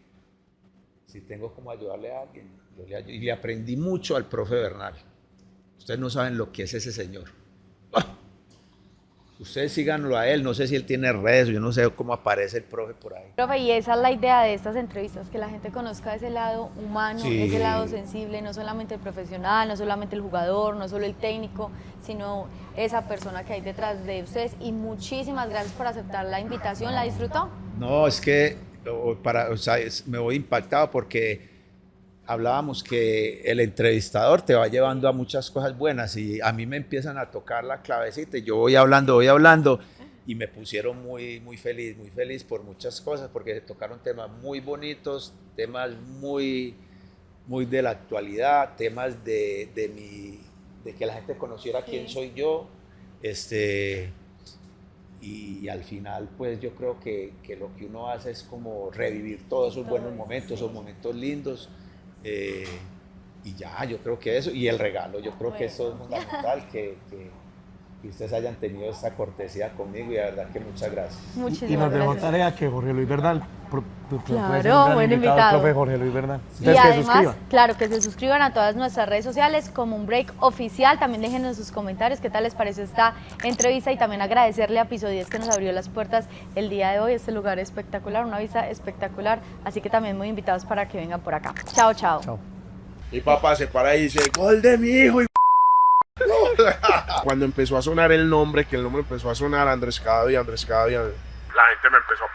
Speaker 1: si tengo como ayudarle a alguien, yo le ayudo. Y le aprendí mucho al profe Bernal. Ustedes no saben lo que es ese señor. Ustedes síganlo a él, no sé si él tiene redes, yo no sé cómo aparece el profe por ahí.
Speaker 3: Profe, y esa es la idea de estas entrevistas, que la gente conozca ese lado humano,
Speaker 1: Sí.
Speaker 3: ese lado sensible, no solamente el profesional, no solamente el jugador, no solo el técnico, sino esa persona que hay detrás de ustedes. Y muchísimas gracias por aceptar la invitación, ¿la disfrutó?
Speaker 1: No, es que me voy impactado porque hablábamos que el entrevistador te va llevando a muchas cosas buenas, y a mí me empiezan a tocar la clavecita y yo voy hablando y me pusieron muy feliz por muchas cosas, porque se tocaron temas muy bonitos, temas muy de la actualidad, temas de que la gente conociera quién soy yo, y al final pues yo creo que lo que uno hace es como revivir todos esos buenos momentos, esos momentos lindos. Y ya, yo creo que eso, y el regalo, yo creo que eso es fundamental, que ustedes hayan tenido esta cortesía conmigo, y de verdad que muchas gracias.
Speaker 3: Muchísimas
Speaker 4: Y nos dejó
Speaker 3: gracias.
Speaker 4: tarea que Jorge Luis Bernal,
Speaker 3: Claro, buen invitado.
Speaker 4: el profe Jorge Luis Bernal.
Speaker 3: Y
Speaker 4: Entonces, que se
Speaker 3: además,
Speaker 4: suscriban.
Speaker 3: claro, que se suscriban a todas nuestras redes sociales como Un Break Oficial. También déjenos sus comentarios qué tal les pareció esta entrevista, y también agradecerle a Piso 10 que nos abrió las puertas el día de hoy. Este lugar es espectacular, una vista espectacular, así que también muy invitados para que vengan por acá. Chao, chao.
Speaker 4: Chao.
Speaker 5: Mi papá se para y dice, gol de mi hijo. Cuando empezó a sonar el nombre, que el nombre empezó a sonar Andrés Cavia, la gente me empezó a